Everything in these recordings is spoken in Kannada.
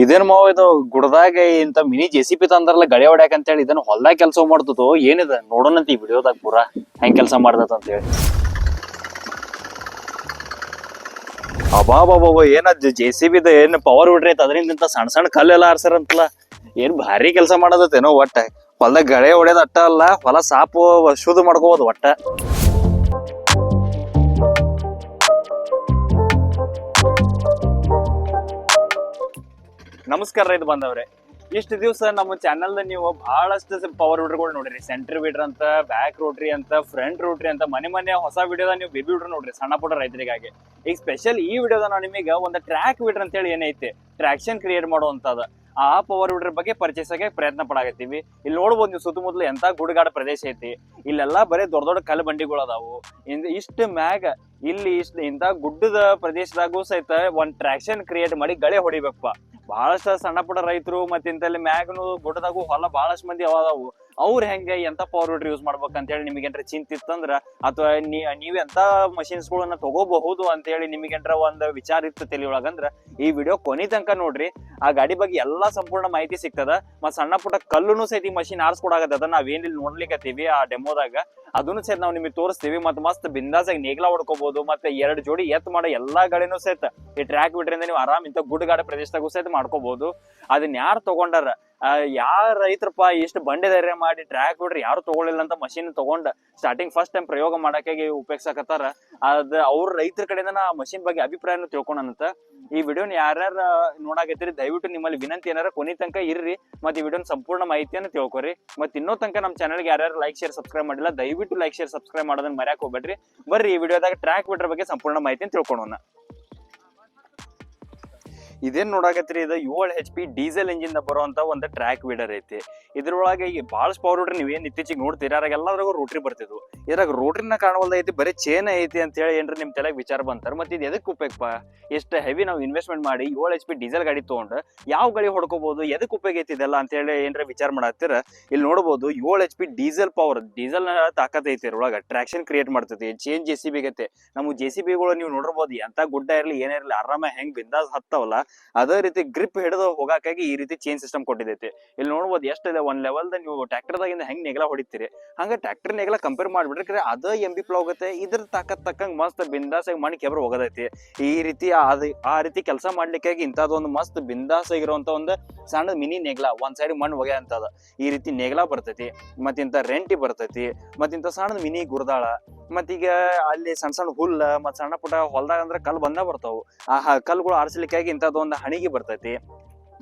ಇದೇನ್ ಮಾವ ಇದು ಗುಡದಾಗ ಇಂತ ಮಿನಿ ಜೆಸಿಪಿ ತಂದ್ರಲ್ಲ ಗಳೆ ಹೊಡ್ಯಾಕ ಅಂತ ಹೇಳಿ ಇದನ್ನ ಹೊಲ್ದಾಗ ಕೆಲಸ ಮಾಡ್ತದೋ ಏನಿದ ನೋಡೋಣಂತ ಈ ವಿಡಿಯೋದಾಗ ಪೂರಾ ಹೆಂಗ್ ಕೆಲಸ ಮಾಡ್ದತ ಅಂತ ಹೇಳಿ. ಅಬಾಬಾಬಾಬ ಏನ ಜೆಸಿಬಿ ಏನ್ ಪವರ್ ಬಿಡ್ರಿ ಅದರಿಂದ ಸಣ್ಣ ಸಣ್ಣ ಕಲ್ಲೆಲ್ಲ ಆರ್ಸಾರಂತಲ್ಲ. ಏನ್ ಭಾರಿ ಕೆಲಸ ಮಾಡದತ್ತೇನೋ ಒಟ್ಟ ಹೊಲ್ದಾಗ ಗಳೆ ಹೊಡ್ಯೋದ್ ಅಟ್ಟ ಅಲ್ಲ, ಹೊಲ ಸಾಪು ಶುದ್ಧ ಮಾಡ್ಕೋಬೋದು ಒಟ್ಟ. ನಮಸ್ಕಾರ ರೈತ ಬಂದವ್ರೆ. ಇಷ್ಟು ದಿವಸ ನಮ್ಮ ಚಾನಲ್ ನೀವು ಬಹಳಷ್ಟು ಪವರ್ ವಿಡ್ರ್ಗಳು ನೋಡ್ರಿ. ಸೆಂಟ್ರ್ ವಿಡ್ರ್ ಅಂತ, ಬ್ಯಾಕ್ ರೋಟ್ರಿ ಅಂತ, ಫ್ರಂಟ್ ರೋಟ್ರಿ ಅಂತ, ಮನೆ ಹೊಸ ವಿಡಿಯೋದ ನೀವು ಬೇಬಿ ವಿಡ್ರ್ ನೋಡ್ರಿ ಸಣ್ಣ ಪುಟ್ಟ ರೈತರಿಗಾಗಿ. ಈಗ ಸ್ಪೆಷಲ್ ಈ ವಿಡಿಯೋದ ನಾವು ನಿಮಗೆ ಒಂದು ಟ್ರ್ಯಾಕ್ ವಿಡ್ರ್ ಅಂತ ಹೇಳಿ ಏನೈತೆ ಟ್ರಾಕ್ಷನ್ ಕ್ರಿಯೇಟ್ ಮಾಡುವಂತದ ಆ ಪವರ್ ವಿಡ್ರ್ ಬಗ್ಗೆ ಪರಿಚಯಿಸಕ್ಕೆ ಪ್ರಯತ್ನ ಪಡಾಕತ್ತೀವಿ. ಇಲ್ಲಿ ನೋಡ್ಬೋದು ನೀವು ಸುತ್ತಮುತ್ತಲು ಎಂತ ಗುಡ್ಗಾಡ ಪ್ರದೇಶ ಐತಿ. ಇಲ್ಲೆಲ್ಲಾ ಬರೀ ದೊಡ್ಡ ದೊಡ್ಡ ಕಲ್ಲು ಬಂಡಿಗಳು ಅದಾವು. ಇಷ್ಟು ಮ್ಯಾಗ ಇಲ್ಲಿ ಇಂತ ಗುಡ್ಡದ ಪ್ರದೇಶದಾಗೂ ಸಹಿತ ಒಂದ್ ಟ್ರಾಕ್ಷನ್ ಕ್ರಿಯೇಟ್ ಮಾಡಿ ಗಳೆ ಹೊಡಿಬೇಕಪ್ಪ. ಬಹಳಷ್ಟು ಸಣ್ಣ ಪುಟ್ಟ ರೈತರು ಮತ್ತೆ ಇಂತಲ್ಲಿ ಮ್ಯಾಗನು ಗುಡ್ಡದಾಗೂ ಹೊಲ ಬಹಳಷ್ಟು ಮಂದಿ ಅದಾವು. ಅವ್ರ ಹೆಂಗೆ ಎಂತ ಪವರ್ ವಿಡ್ರ್ ಯೂಸ್ ಮಾಡ್ಬೇಕಂತ ಹೇಳಿ ನಿಮಗೇನ್ರ ಚಿಂತಿತ್ತಂದ್ರ ಅಥವಾ ನೀವ್ ಎಂತ ಮಷಿನ್ಸ್ ಗಳನ್ನ ತಗೋಬಹುದು ಅಂತ ಹೇಳಿ ನಿಮಗೇನ್ರ ಒಂದ್ ವಿಚಾರ ಇತ್ತು ತಲೆಯೊಳಗಂದ್ರ ಈ ವಿಡಿಯೋ ಕೊನೆ ತನಕ ನೋಡ್ರಿ. ಆ ಗಾಡಿ ಬಗ್ಗೆ ಎಲ್ಲಾ ಸಂಪೂರ್ಣ ಮಾಹಿತಿ ಸಿಗ್ತದ. ಮತ್ ಸಣ್ಣ ಪುಟ್ಟ ಕಲ್ಲುನು ಸಹಿತ ಈ ಮಷಿನ್ ಆರ್ಸ್ಕೊಡಾಗದ ನಾವೇನಿಲ್ಲಿ ನೋಡ್ಲಿಕ್ಕತ್ತೀವಿ ಆ ಡೆಮೋದಾಗ ಅದನ್ನು ಸಹಿತ ನಾವು ನಿಮಗೆ ತೋರಿಸ್ತೀವಿ. ಮತ್ ಮಸ್ತ್ ಬಿಂದಾಸಾಗಿ ನೇಗ್ಲಾ ಹೊಡ್ಕೋಬಹುದು. ಮತ್ತೆ 2 ಜೋಡಿ ಎತ್ ಮಾಡೋ ಎಲ್ಲಾ ಗಾಡಿನೂ ಸಹಿತ ಈ ಟ್ರ್ಯಾಕ್ ವಿಡ್ರಿಂದ ನೀವು ಆರಾಮ್ ಇಂತ ಗುಡ್ಡಗಾಡ ಪ್ರದೇಶದಾಗೂ ಸಹಿತ ಮಾಡ್ಕೋಬಹುದು. ಅದನ್ನ ಯಾರು ತಗೊಂಡಾರ, ಯಾರ ರೈತರಪ್ಪ ಇಷ್ಟು ಬಂಡೆ ಧೈರ್ಯ ಮಾಡಿ ಟ್ರ್ಯಾಕ್ ವಿಡ್ರ್ ಯಾರು ತಗೊಳ್ಳಿಲ್ಲ ಅಂತ ಮಷಿನ್ ತಗೊಂಡ ಸ್ಟಾರ್ಟಿಂಗ್ ಫಸ್ಟ್ ಟೈಮ್ ಪ್ರಯೋಗ ಮಾಡಕ್ಕಾಗಿ ಉಪಯೋಗಿಸಕತ್ತಾರ. ಅದ ಅವ್ರ ರೈತರ ಕಡೆಯಿಂದ ಆ ಮಷಿನ್ ಬಗ್ಗೆ ಅಭಿಪ್ರಾಯನ ತಿಳ್ಕೊಂಡಂತ. ಈ ವಿಡಿಯೋನ ಯಾರ್ಯಾರ ನೋಡಾಕತ್ತೀರಿ ದಯವಿಟ್ಟು ನಿಮ್ಮಲ್ಲಿ ವಿನಂತಿ ಏನಾರ ಕೊನೆ ತನಕ ಇರ್ರಿ. ಮತ್ತೆ ಈ ವಿಡಿಯೋನ ಸಂಪೂರ್ಣ ಮಾಹಿತಿಯನ್ನು ತಿಳ್ಕೊರಿ. ಮತ್ತೆ ಇನ್ನೂ ತನಕ ನಮ್ಮ ಚಾನಲ್ಗೆ ಯಾರ್ಯಾರು ಲೈಕ್ ಶೇರ್ ಸಬ್ಸ್ಕ್ರೈಬ್ ಮಾಡಿಲ್ಲ ದಯವಿಟ್ಟು ಲೈಕ್ ಶೇರ್ ಸಬ್ಸ್ಕ್ರೈಬ್ ಮಾಡೋದನ್ನ ಮರ್ಯಾಕ್ ಹೋಗ್ಬೇಡ್ರಿ. ಬರ್ರಿ ಈ ವಿಡಿಯೋದಾಗ ಟ್ರ್ಯಾಕ್ ವಿಡ್ರ್ ಬಗ್ಗೆ ಸಂಪೂರ್ಣ ಮಾಹಿತಿಯನ್ನು ತಿಳ್ಕೊಳ್ಳೋಣ. ಇದೇನ್ ನೋಡಾಕತ್ರಿ ಇದು 7 HP ಡೀಸೆಲ್ ಇಂಜಿನ್ ಬರುವಂತ ಒಂದು ಟ್ರ್ಯಾಕ್ ವಿಡರ್ ಐತಿ. ಇದ್ರೊಳಗೆ ಈಗ ಬಹಳಷ್ಟು ಪವರ್ ವಿಡ್ರ್ ನೀವೇನ್ ಇತ್ತೀಚಿಗೆ ನೋಡ್ತೀರ ಎಲ್ಲದ್ರಾಗೂ ರೋಟ್ರಿ ಬರ್ತಿದ್ವು. ಇದ್ರಾಗ ರೋಟ್ರಿನ ಕಾಣವಲ್ದ ಐತಿ, ಬರೀ ಚೇನ್ ಐತಿ ಅಂತ ಹೇಳಿ ಏನ್ರಿ ನಿಮ್ ತಲೆಗೆ ವಿಚಾರ ಬಂತಾರ. ಮತ್ತೆ ಇದು ಎದಕ್ ಉಪಯೋಗಪ್ಪ, ಎಷ್ಟು ಹೆವಿ ನಾವು ಇನ್ವೆಸ್ಟ್ಮೆಂಟ್ ಮಾಡಿ 7 HP ಡೀಸೆಲ್ ಗಾಡಿ ತಗೊಂಡ್ ಯಾವ ಗಾಡಿ ಹೊಡ್ಕೋಬಹುದು, ಎದಕ್ ಉಪಯೋಗ ಐತಿ ಇದೆಲ್ಲ ಅಂತ ಹೇಳಿ ಏನ್ರ ವಿಚಾರ ಮಾಡತ್ತೀರ. ಇಲ್ಲಿ ನೋಡಬಹುದು 7 HP ಡೀಸೆಲ್ ಪವರ್, ಡೀಸೆಲ್ ತಾಕತ್ ಐತಿ ಇದ್ರೊಳಗ ಟ್ರಾಕ್ಷನ್ ಕ್ರಿಯೇಟ್ ಮಾಡ್ತೈತಿ. ಚೇನ್ ಜೆಸಿಬಿ ಗತೆ ನಮ್ಮ ಜೆಸಿಬಿಗಳು ನೀವು ನೋಡಿರ್ಬೋದು ಎಂತ ಗುಡ್ಡ ಇರ್ಲಿ ಏನಿರ್ಲಿ ಆರಾಮ ಹೆಂಗ್ ಬಿಂದಾಸ್ ಹತ್ತವಲ್ಲ ಅದೇ ರೀತಿ ಗ್ರಿಪ್ ಹಿಡಿದು ಹೋಗಾಕಾಗಿ ಈ ರೀತಿ ಚೇನ್ ಸಿಸ್ಟಮ್ ಕೊಟ್ಟಿದೈತಿ. ಇಲ್ಲಿ ನೋಡ್ಬೋದು ಎಷ್ಟಿದೆ ಒಂದ್ ಲೆವೆಲ್ ನೀವು ಟ್ರ್ಯಾಕ್ಟರ್ದಾಗಿಂದ ಹೆಂಗ್ ನೆಗಲ ಹೊಡಿತೀರಿ ಹಂಗ ಟ್ರ್ಯಾಕ್ಟರ್ ನೆಗಲ ಕಂಪೇರ್ ಮಾಡ್ಬಿಟ್ರೆ ಅದ MB ಫ್ಲೋ ಹೋಗುತ್ತೆ. ಇದ್ರ ತಾಕತ್ ತಕ್ಕಂಗ್ ಮಸ್ತ್ ಬಿಂದಾಸಾಗಿ ಮಣ್ಣಿ ಕೆಬ್ರ ಹೋಗೋದೈತಿ. ಈ ರೀತಿ ಆ ರೀತಿ ಕೆಲಸ ಮಾಡ್ಲಿಕ್ಕಾಗಿ ಇಂಥದೊಂದು ಮಸ್ತ್ ಬಿಂದಾಸ್ ಆಗಿರುವಂತ ಒಂದು ಸಣ್ಣ ಮಿನಿ ನೆಗ್ಲ ಒಂದ್ ಸೈಡ್ ಮಣ್ಣು ಒಗೆ ಅಂತದ ಈ ರೀತಿ ನೆಗ್ಲ ಬರ್ತೈತಿ. ಮತ್ತಿಂತ ರೆಂಟಿ ಬರ್ತೈತಿ, ಮತ್ತಿಂತ ಸಣ್ಣ ಮಿನಿ ಗುರ್ದಾಳ, ಮತ್ತೀಗ ಅಲ್ಲಿ ಸಣ್ಣ ಸಣ್ಣ ಹುಲ್ಲ ಮತ್ ಸಣ್ಣ ಪುಟ್ಟ ಹೊಲ್ದಾಗ ಅಂದ್ರೆ ಕಲ್ ಬಂದ ಬರ್ತಾವು. ಆ ಕಲ್ಗಳು ಆರಿಸ್ಲಿಕ್ಕಾಗಿ ಇಂಥದ್ದೊಂದು ಹಣಿಗೆ ಬರ್ತೈತಿ.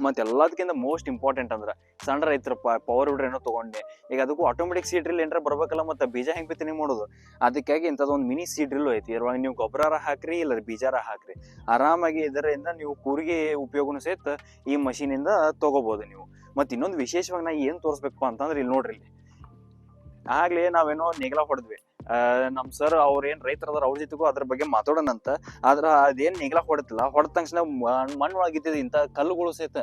ಮತ್ತೆ ಎಲ್ಲದಕ್ಕಿಂತ ಮೋಸ್ಟ್ ಇಂಪಾರ್ಟೆಂಟ್ ಅಂದ್ರ ಸಣ್ಣ ರೈತರ ಪವರ್ ವಿಡ್ರ್ ಏನೋ ತಗೊಂಡೆ ಈಗ ಅದಕ್ಕೂ ಆಟೋಮೆಟಿಕ್ ಸೀಡ್ ಡ್ರಿಲ್ ಏನಾರ ಬರ್ಬೇಕಲ್ಲ, ಮತ್ತೆ ಬೀಜ ಹೆಂಗ್ ಬಿತ್ತನೆ ಮಾಡೋದು ಅದಕ್ಕಾಗಿ ಇಂಥದೊಂದು ಮಿನಿ ಸೀಡ್ ಡ್ರಿಲ್ ಐತಿ. ಇದ್ರೊಳಗೆ ನೀವು ಗೊಬ್ಬರ ಹಾಕ್ರಿ ಇಲ್ಲ ಬೀಜಾರ ಹಾಕ್ರಿ ಆರಾಮಾಗಿ ಇದರಿಂದ ನೀವು ಕೂರಿಗೆ ಉಪಯೋಗನು ಸಹಿತ ಈ ಮಷೀನ್ ಇಂದ ತಗೋಬಹುದು ನೀವು. ಮತ್ತೆ ಇನ್ನೊಂದು ವಿಶೇಷವಾಗಿ ನಾ ಏನ್ ತೋರಿಸ್ಬೇಕಪ್ಪ ಅಂತಂದ್ರೆ ಇಲ್ಲಿ ನೋಡ್ರಿ, ಇಲ್ಲಿ ಆಗ್ಲೇ ನಾವೇನೋ ನೆಗಲ ಹೊಡೆದ್ವಿ. ನಮ್ ಸರ್ ಅವ್ರ ಏನ್ ರೈತರದಾರ ಅವ್ರ ಜೊತೆಗೂ ಅದ್ರ ಬಗ್ಗೆ ಮಾತಾಡೋಣಂತ. ಆದ್ರ ಅದೇನ್ ನೆಗಲ ಹೊಡತಿಲ್ಲ ಹೊಡೆದ ತಕ್ಷಣ ಮಣ್ಣು ಒಳಗಿದ್ದ ಇಂತ ಕಲ್ಲುಗಳು ಸಹಿತ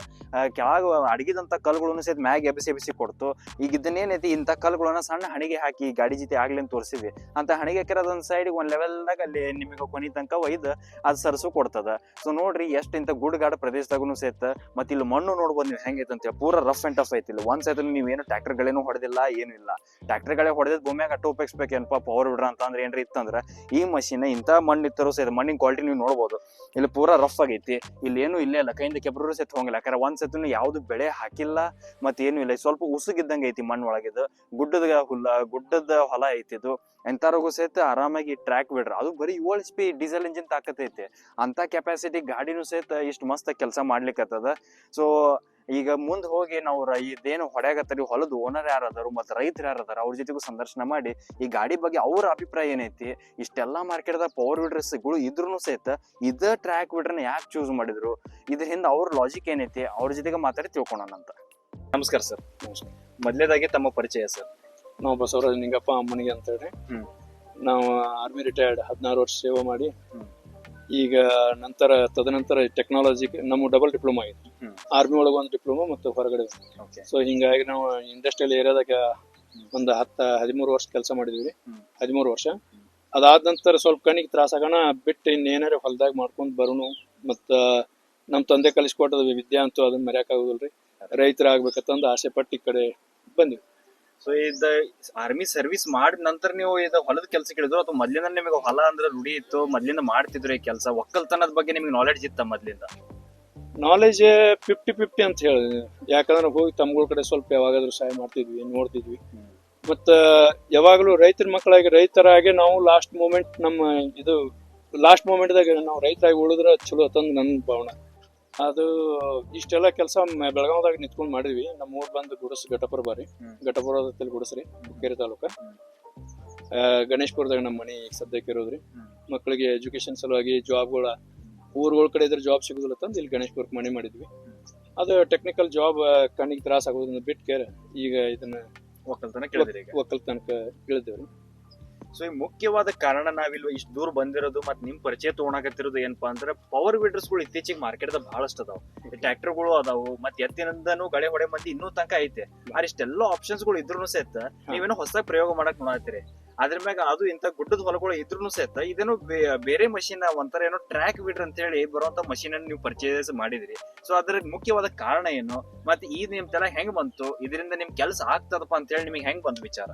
ಕೆಳಗ ಅಡಗಿದಂತ ಕಲ್ಲುಗಳನ್ನು ಸಹಿತ ಮ್ಯಾಗ ಎಬ್ಬಿಸಿ ಕೊಡ್ತು. ಈಗ ಇದನ್ನೇನೈತಿ ಇಂತ ಕಲ್ಲುಗಳನ್ನ ಸಣ್ಣ ಹಣಿಗೆ ಹಾಕಿ ಗಾಡಿ ಜೊತೆ ಆಗ್ಲಿ ಅಂತ ತೋರಿಸಿದ್ವಿ. ಅಂತ ಹಣಿಗೆ ಹಾಕಿರೋದ್ ಒಂದ್ ಸೈಡ್ ಒಂದ್ ಲೆವೆಲ್ದಾಗ ಅಲ್ಲಿ ನಿಮಗೆ ಕೊನೆ ತನಕ ಒಯ್ದು ಅದ್ ಸರ್ಸು ಕೊಡ್ತದ. ಸೊ ನೋಡ್ರಿ ಎಷ್ಟ್ ಇಂತ ಗುಡ್ಗಾಡ ಪ್ರದೇಶದಾಗೂ ಸಹಿತ. ಮತ್ತೆ ಇಲ್ಲಿ ಮಣ್ಣು ನೋಡ್ಬೋದು ನೀವು ಹೆಂಗೈತೆ ಅಂತ ಪೂರ ರಫ್ ಅಂಡ್ ಟಫ್ ಐತಿ. ಒಂದ್ ಸೈಡ್ ನೀವೇನು ಟ್ರ್ಯಾಕ್ಟರ್ ಗಳೇನು ಹೊಡೆದಿಲ್ಲ ಏನು ಇಲ್ಲ. ಟ್ರ್ಯಾಕ್ಟರ್ ಗಳೇ ಹೊಡೆದ್ ಭೂಮಿಯಾಗ ಅಟ್ಟು ಉಪಯೋಗಿಸ್ಬೇಕೇನಪ್ಪ ಪವರ್ ವಿಡ್ರ್ ಅಂತ ಅಂದ್ರೆ ಏನ್ರಿ ಇತ್ತಂದ್ರ ಈ ಮಷೀನ್ ಇಂತ ಮಣ್ಣು ಇತ್ತರೂ ಸಹಿತ ಮಣ್ಣಿನ ಕ್ವಾಲಿಟಿ ನೀವು ನೋಡ್ಬೋದು. ಇಲ್ಲಿ ಪೂರಾ ರಫ್ ಆಗೈತಿ. ಇಲ್ಲಿ ಏನು ಇಲ್ಲೇ ಇಲ್ಲ, ಕೈಯಿಂದ ಕೆಬ್ರು ಸಹಿತ ಹೋಗಿಲ್ಲ. ಯಾಕಂದ್ರೆ ಒಂದ್ ಸತಿನು ಯಾವ್ದು ಬೆಳೆ ಹಾಕಿಲ್ಲ ಮತ್ತೆ ಏನು ಇಲ್ಲ. ಸ್ವಲ್ಪ ಉಸುಗಿದ್ದಂಗ ಐತಿ ಮಣ್ಣು ಒಳಗಿದ್ದು. ಗುಡ್ಡದ ಹೊಲ ಐತಿದು. ಎಂತಾರಿಗೂ ಸಹಿತ ಆರಾಮಾಗಿ ಟ್ರ್ಯಾಕ್ ವಿಡ್ರ್ ಅದು ಬರೀ 7 HP ಡೀಸೆಲ್ ಇಂಜಿನ್ ತಾಕತೈತಿ. ಅಂತ ಕೆಪಾಸಿಟಿ ಗಾಡಿನೂ ಸಹಿತ ಇಷ್ಟು ಮಸ್ತ್ ಕೆಲಸ ಮಾಡ್ಲಿಕ್ಕತ್ತದ. ಸೊ ಈಗ ಮುಂದ್ ಹೋಗಿ ನಾವು ಇದೇನು ಹೊಡ್ಯಾಗತ್ತರಿ ಹೊಲದ ಓನರ್ ಯಾರದಾರು ಮತ್ತೆ ರೈತರು ಯಾರದಾರ ಅವ್ರ ಜೊತೆಗೂ ಸಂದರ್ಶನ ಮಾಡಿ ಈ ಗಾಡಿ ಬಗ್ಗೆ ಅವ್ರ ಅಭಿಪ್ರಾಯ ಏನೈತಿ, ಇಷ್ಟೆಲ್ಲಾ ಮಾರ್ಕೆಟ್ದಾಗ ಪವರ್ ವಿಡ್ರ್ಸ್ಗಳು ಇದ್ರೂ ಸಹಿತ ಇದ ಟ್ರ್ಯಾಕ್ ವಿಡ್ರನ್ನ ಯಾಕೆ ಚೂಸ್ ಮಾಡಿದ್ರು, ಇದ್ರ ಹಿಂದ ಅವ್ರ ಲಾಜಿಕ್ ಏನೈತಿ ಅವ್ರ ಜೊತೆಗೆ ಮಾತಾಡಿ ತಿಳ್ಕೊಳ್ಳೋಣಂತ. ನಮಸ್ಕಾರ ಸರ್. ಮೊದಲೇದಾಗಿ ತಮ್ಮ ಪರಿಚಯ ಸರ್. ನಾವು ಬಸವರಾಜ ನಿಂಗಪ್ಪ ಅಮ್ಮನಿಗೆ ಅಂತ ಹೇಳಿ. ನಾವು ಆರ್ಮಿ ರಿಟೈರ್ಡ್ 16 ವರ್ಷ ಸೇವೆ ಮಾಡಿ ಈಗ ತದನಂತರ ಟೆಕ್ನಾಲಜಿ ನಮ್ಮ ಡಬಲ್ ಡಿಪ್ಲೊಮಾ ಆಗಿದೆ. ಆರ್ಮಿ ಒಳಗ ಒಂದು ಡಿಪ್ಲೊಮಾ ಮತ್ತು ಹೊರಗಡೆ. ಸೊ ಹಿಂಗಾಗಿ ನಾವು ಇಂಡಸ್ಟ್ರಿಯಲ್ ಏರಿಯಾದಾಗ ಒಂದು 13 ವರ್ಷ ಕೆಲಸ ಮಾಡಿದ್ವಿ. 13 ವರ್ಷ ಅದಾದ ನಂತರ ಸ್ವಲ್ಪ ಕಣ್ಣಿಗೆ ತ್ರಾಸ ಆಗೋಣ ಬಿಟ್ಟು ಇನ್ನೇನಾರ ಹೊಲದಾಗ ಮಾಡ್ಕೊಂಡ್ ಬರೋನು. ಮತ್ತ ನಮ್ ತಂದೆ ಕಲಿಸ್ಕೊಟ್ಟದ ವಿದ್ಯೆ ಅಂತೂ ಅದನ್ನ ಮರ್ಯಾಕ್ ಆಗುದಿಲ್ರಿ. ರೈತರಾಗ್ಬೇಕಂತಂದು ಆಸೆ ಪಟ್ಟು ಈ ಕಡೆ ಬಂದ್ವಿ. ಸೊ ಇದ ಆರ್ಮಿ ಸರ್ವಿಸ್ ಮಾಡಿದ ನಂತರ ನೀವು ಇದು ಹೊಲದ ಕೆಲಸಕ್ಕೆ ಇಳಿದ್ರು ಅಥವಾ ಮೊದ್ಲಿಂದ ನಿಮಗೆ ಹೊಲ ಅಂದ್ರೆ ರೂಢಿ ಇತ್ತು, ಮೊದ್ಲಿಂದ ಮಾಡ್ತಿದ್ರು ಈ ಕೆಲಸ, ಒಕ್ಕಲ್ತನದ ಬಗ್ಗೆ ನಿಮ್ಗೆ ನಾಲೆಡ್ಜ್ ಇತ್ತ ಮೊದ್ಲಿಂದ? ನಾಲೆಜ್ 50-50 ಅಂತ ಹೇಳಿ, ಯಾಕಂದ್ರೆ ಹೋಗಿ ತಮ್ಗಳ ಕಡೆ ಸ್ವಲ್ಪ ಯಾವಾಗಾದ್ರೂ ಸಹಾಯ ಮಾಡ್ತಿದ್ವಿ, ನೋಡ್ತಿದ್ವಿ. ಮತ್ತ ಯಾವಾಗಲೂ ರೈತರ ಮಕ್ಕಳಾಗಿ ರೈತರಾಗಿ ನಾವು ಲಾಸ್ಟ್ ಮೂಮೆಂಟ್ ದಾಗ ನಾವು ರೈತರಾಗಿ ಉಳಿದ್ರೆ ಚಲೋ ಅಂತಂದು ನನ್ನ ಭಾವನೆ. ಅದು ಇಷ್ಟೆಲ್ಲ ಕೆಲಸ ಬೆಳಗಾವದಾಗ ನಿಂತ್ಕೊಂಡ್ ಮಾಡಿದ್ವಿ. ನಮ್ಮ ಊರ್ ಬಂದು ಗುಡಸ್ ಘಟಪುರ ಬಾರಿ, ಘಟಪುರದಲ್ಲಿ ಗುಡಸ್ರಿ, ಹುಕ್ಕೇರಿ ತಾಲೂಕ. ಗಣೇಶ್ಪುರದಾಗ ನಮ್ಮ ಮನೆ ಸದ್ಯಕ್ಕೆ ಇರೋದ್ರಿ. ಮಕ್ಕಳಿಗೆ ಎಜುಕೇಶನ್ ಸಲುವಾಗಿ ಜಾಬ್ಗಳ ಊರುಗಳ ಕಡೆ ಇದ್ರೆ ಜಾಬ್ ಸಿಗುದಿಲ್ಲ ಅಂತಂದು ಇಲ್ಲಿ ಗಣೇಶ್ಪುರಕ್ಕೆ ಮನೆ ಮಾಡಿದ್ವಿ. ಅದು ಟೆಕ್ನಿಕಲ್ ಜಾಬ್ ಕಣ್ಣಿಗೆ ತ್ರಾಸ ಆಗೋದ್ರಿಂದ ಬಿಟ್ಟು ಈಗ ಇದನ್ನ ಒಕ್ಕಲ್ತನಕ ಇಳಿದೇವ್ರಿ. ಸೊ ಈ ಮುಖ್ಯವಾದ ಕಾರಣ ನಾವಿಲ್ವ ಇಷ್ಟು ದೂರ ಬಂದಿರೋದು ಮತ್ತೆ ನಿಮ್ ಪರಿಚಯ ತಗೊಳಕತ್ತಿರೋದು ಏನಪ್ಪಾ ಅಂದ್ರೆ ಪವರ್ ವೀಡರ್ಸ್ ಗಳು ಇತ್ತೀಚಿಗೆ ಮಾರ್ಕೆಟ್ ದಾಗ ಬಹಳಷ್ಟು ಅದಾವ. ಟ್ರ್ಯಾಕ್ಟರ್ಗಳು ಅದಾವು, ಮತ್ತೆ ಎತ್ತಿನಿಂದನೂ ಗಳೆ ಹೊಡೆ ಮಂದಿ ಇನ್ನೂ ತನಕ ಐತೆ. ಆದ್ರೆ ಇಷ್ಟೆಲ್ಲ ಆಪ್ಷನ್ಸ್ ಗಳು ಇದ್ರು ಸಹಿತ ನೀವೇನೋ ಹೊಸದಾಗಿ ಪ್ರಯೋಗ ಮಾಡಕ್ ನೋಡತ್ತೀರಿ. ಅದ್ರ ಮ್ಯಾಗ ಅದು ಇಂತ ಗುಡ್ಡದ ಹೊಲಗಳು ಇದ್ರು ಸಹಿತ ಇದೇನೋ ಬೇರೆ ಮಷೀನ್ ಒಂಥರ ಏನೋ ಟ್ರ್ಯಾಕ್ ವೀಡರ್ ಅಂತ ಹೇಳಿ ಬರುವಂತ ಮಷೀನ್ ಅನ್ನು ನೀವು ಪರ್ಚೇಸ್ ಮಾಡಿದ್ರಿ. ಸೊ ಅದ್ರ ಮುಖ್ಯವಾದ ಕಾರಣ ಏನು, ಮತ್ತೆ ಈ ನಿಮ್ ತಲೆ ಹೆಂಗ್ ಬಂತು, ಇದರಿಂದ ನಿಮ್ ಕೆಲಸ ಆಗ್ತದಪ್ಪ ಅಂತ ಹೇಳಿ ನಿಮ್ಗೆ ಹೆಂಗ್ ಬಂತು ವಿಚಾರ?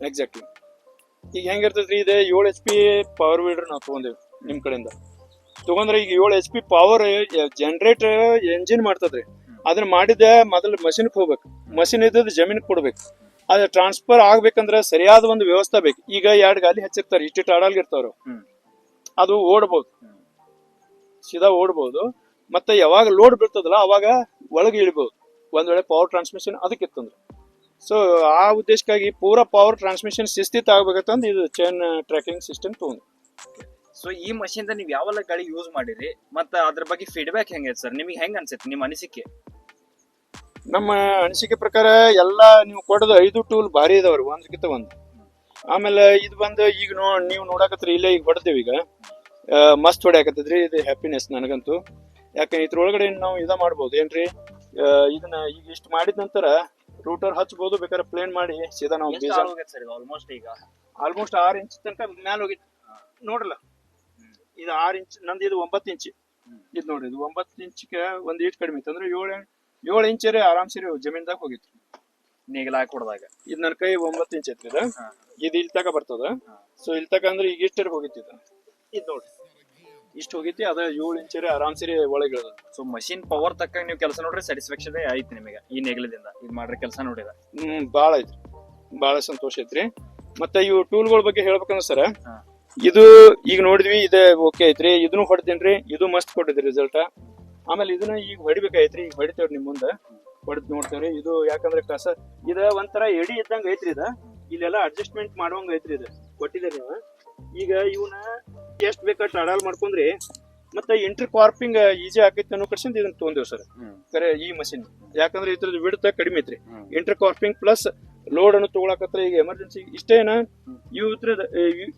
ಎಕ್ಸಾಕ್ಟ್ಲಿ ಈಗ ಹೆಂಗಿರ್ತದ್ರಿ, ಇದೆ 7 HP ಪವರ್ ವೀಡರ್ ನಾವು ತಗೊಂಡೇವಿ ನಿಮ್ ಕಡೆಯಿಂದ. ತಗೊಂಡ್ರೆ ಈಗ 7 HP ಪವರ್ ಜನರೇಟ್ ಎಂಜಿನ್ ಮಾಡ್ತದ್ರಿ. ಅದನ್ನ ಮಾಡಿದ ಮೊದಲು ಮಷಿನ್ ಹೋಗ್ಬೇಕು, ಮಷಿನ್ ಇದ್ದದ್ದು ಜಮೀನ್ ಕೊಡ್ಬೇಕು. ಅದ್ ಟ್ರಾನ್ಸ್ಫರ್ ಆಗ್ಬೇಕಂದ್ರೆ ಸರಿಯಾದ ಒಂದು ವ್ಯವಸ್ಥೆ ಬೇಕು. ಈಗ 2 ಗಾಲಿ ಹಚ್ಚಿರ್ತಾರೆ, ಇಷ್ಟಿಟ್ಟು ಅಡಲ್ಗಿರ್ತಾವ್ರು, ಅದು ಓಡ್ಬಹುದು, ಸೀದಾ ಓಡ್ಬಹುದು. ಮತ್ತೆ ಯಾವಾಗ ಲೋಡ್ ಬೀಳ್ತದಲ್ಲ ಅವಾಗ ಒಳಗೆ ಇಳಿಬಹುದು, ಒಂದ್ ವೇಳೆ ಪವರ್ ಟ್ರಾನ್ಸ್ಮಿಷನ್ ಅದಕ್ಕಿತ್ತಂದ್ರೆ. ಸೊ ಆ ಉದ್ದೇಶಕ್ಕಾಗಿ ಪೂರಾ ಪವರ್ ಟ್ರಾನ್ಸ್ಮಿಷನ್ ಶಿಸ್ತಿತ್ ಆಗ್ಬೇಕಂತಂದು ಇದು ಚೈನ್ ಟ್ರ್ಯಾಕಿಂಗ್ ಸಿಸ್ಟಮ್ ತಗೊಂಡು. ಸೊ ಈ ಮಷೀನ್ ನೀವು ಯಾವೆಲ್ಲ ಗಾಳಿ ಯೂಸ್ ಮಾಡಿರಿ, ಮತ್ತೆ ಅದ್ರ ಬಗ್ಗೆ ಫೀಡ್ಬ್ಯಾಕ್ ಹೆಂಗೈತೆ ಸರ್, ನಿಮಗೆ ಹೆಂಗ್ ಅನ್ಸುತ್ತೆ ನಿಮ್ಮ ಅನಿಸಿಕೆ? ನಮ್ಮ ಅನಿಸಿಕೆ ಪ್ರಕಾರ ಎಲ್ಲಾ ನೀವು ಕೊಡೋದು 5 ಟೂಲ್ ಭಾರಿ ಇದಾವ್ರಿ, ಒಂದಕ್ಕಿಂತ ಒಂದು. ಆಮೇಲೆ ಇದು ಬಂದು ಈಗ ನೀವು ನೋಡಾಕತ್ರಿ, ಇಲ್ಲೇ ಈಗ ಹೊಡೆದೇವಿ, ಈಗ ಮಸ್ತ್ ಹೊಡ್ಯಾಕತ್ತದ್ರಿ. ಇದು ಹ್ಯಾಪಿನೆಸ್ ನನಗಂತೂ. ಯಾಕೆ ಇದ್ರೊಳಗಡೆ ನಾವು ಇದ ಮಾಡ್ಬೋದು ಏನ್ರಿ, ಇದನ್ನ ಈಗ ಇಷ್ಟು ಮಾಡಿದ ನಂತರ ರೂಟರ್ ಹಚ್ಬಹುದು, ಬೇಕಾದ್ರೆ ಪ್ಲೇನ್ ಮಾಡಿ ಸೀದಾ ನಾವು ಬೀಜ ಆಲ್ಮೋಸ್ಟ್ 6 ಇಂಚ್ ತನಕ ಮ್ಯಾಲ ಹೋಗಿತ್ತು ನೋಡ್ರಲ್ಲ. ಇದು 6 ಇಂಚ್, ನಂದು ಇದು 9 ಇಂಚ್. ಇದು ನೋಡ್ರಿ, ಇದು 9 ಇಂಚ್ಗೆ ಒಂದ್ ಈಟ್ ಕಡಿಮೆ ಇತ್ತು ಅಂದ್ರೆ 7 ಇಂಚರೇ ಆರಾಮ್ಸರಿ ಜಮೀನ್ದಾಗ ಹೋಗಿತ್ತು ನೇಗಿಲ ಹಾಕಿ ಹೊಡೆದಾಗ. ಇದು ನನ್ನ ಕೈ 9 ಇಂಚ್ ಐತ್ರಿ. ಇದು ಇಲ್ಲಿ ತಕ ಬರ್ತದ. ಸೊ ಇಲ್ಲಿ ತಕ ಅಂದ್ರೆ ಈಗ ಇಷ್ಟರ ಹೋಗಿತ್ತು. ಇದು ನೋಡ್ರಿ ಇಷ್ಟು ಹೋಗಿತಿ, ಅದ 7 ಇಂಚರೇ ಆರಾಮ್ಸರಿ ಒಳಗೆ ಇಳದ. ಸೊ ಮಷೀನ್ ಪವರ್ ತಕ್ಕ ನೀವು ಕೆಲಸ ನೋಡ್ರಿ ಸ್ಯಾಟಿಸ್ಫ್ಯಾಕ್ಷನ್ ಐತಿ ನಿಮಗೆ ಈ ನೇಗಿಲದಿಂದ ಇದು ಮಾಡ್ರಿ ಕೆಲಸ ನೋಡಿದ? ಬಾಳ ಐತ್ರಿ, ಬಾಳ ಸಂತೋಷ ಐತ್ರಿ. ಮತ್ತೆ ಇವು ಟೂಲ್ಗಳ ಬಗ್ಗೆ ಹೇಳ್ಬೇಕಂದ್ರ ಸರ್, ಇದು ಈಗ ನೋಡಿದ್ವಿ, ಇದೆ ಓಕೆ ಐತ್ರಿ. ಇದನ್ನು ಹೊಡ್ತೇನ್ರಿ, ಇದು ಮಸ್ತ್ ಕೊಟ್ಟಿದ್ರಿ ರಿಸಲ್ಟ್. ಆಮೇಲೆ ಇದನ್ನ ಈಗ ಹೊಡಿಬೇಕಾಯ್ತ್ರಿ, ಈಗ ಹೊಡಿತೇವ್ರಿ ನಿಮ್ ಮುಂದೆ ಹೊಡೆದ್ ನೋಡ್ತೇವ್ರಿ. ಇದು ಯಾಕಂದ್ರೆ ಕಸ ಇದ ಒಂಥರ ಎಡಿ ಇದ್ದಂಗ ಐತ್ರಿ. ಇದ ಇಲ್ಲೆಲ್ಲ ಅಡ್ಜಸ್ಟ್ಮೆಂಟ್ ಮಾಡುವಂಗ ಐತ್ರಿ. ಇದು ಕೊಟ್ಟಿದ್ದೀರಿ ನೀವು. ಈಗ ಇವನ್ನ ಎಷ್ಟ್ ಬೇಕಾಟ್ ಅಡಾಲ್ ಮಾಡ್ಕೊಂಡ್ರಿ, ಮತ್ತೆ ಇಂಟರ್ ಕಾರ್ಪಿಂಗ್ ಈಜಿ ಆಕೈತಿ ಅನ್ನೋ ಕರ್ಸಿಂದ ಇದನ್ನ ತಗೊಂಡೇವ್ ಸರ್ ಕರೆ ಈ ಮಷಿನ್. ಯಾಕಂದ್ರೆ ಇದ್ರದ್ದು ಬಿಡ್ತ ಕಡಿಮೆ ಐತ್ರಿ. ಇಂಟರ್ ಕಾರ್ಪಿಂಗ್ ಪ್ಲಸ್ ಲೋಡ್ ಅನ್ನು ತಗೊಳಕತ್ರ ಈಗ ಎಮರ್ಜೆನ್ಸಿ ಇಷ್ಟೇನ.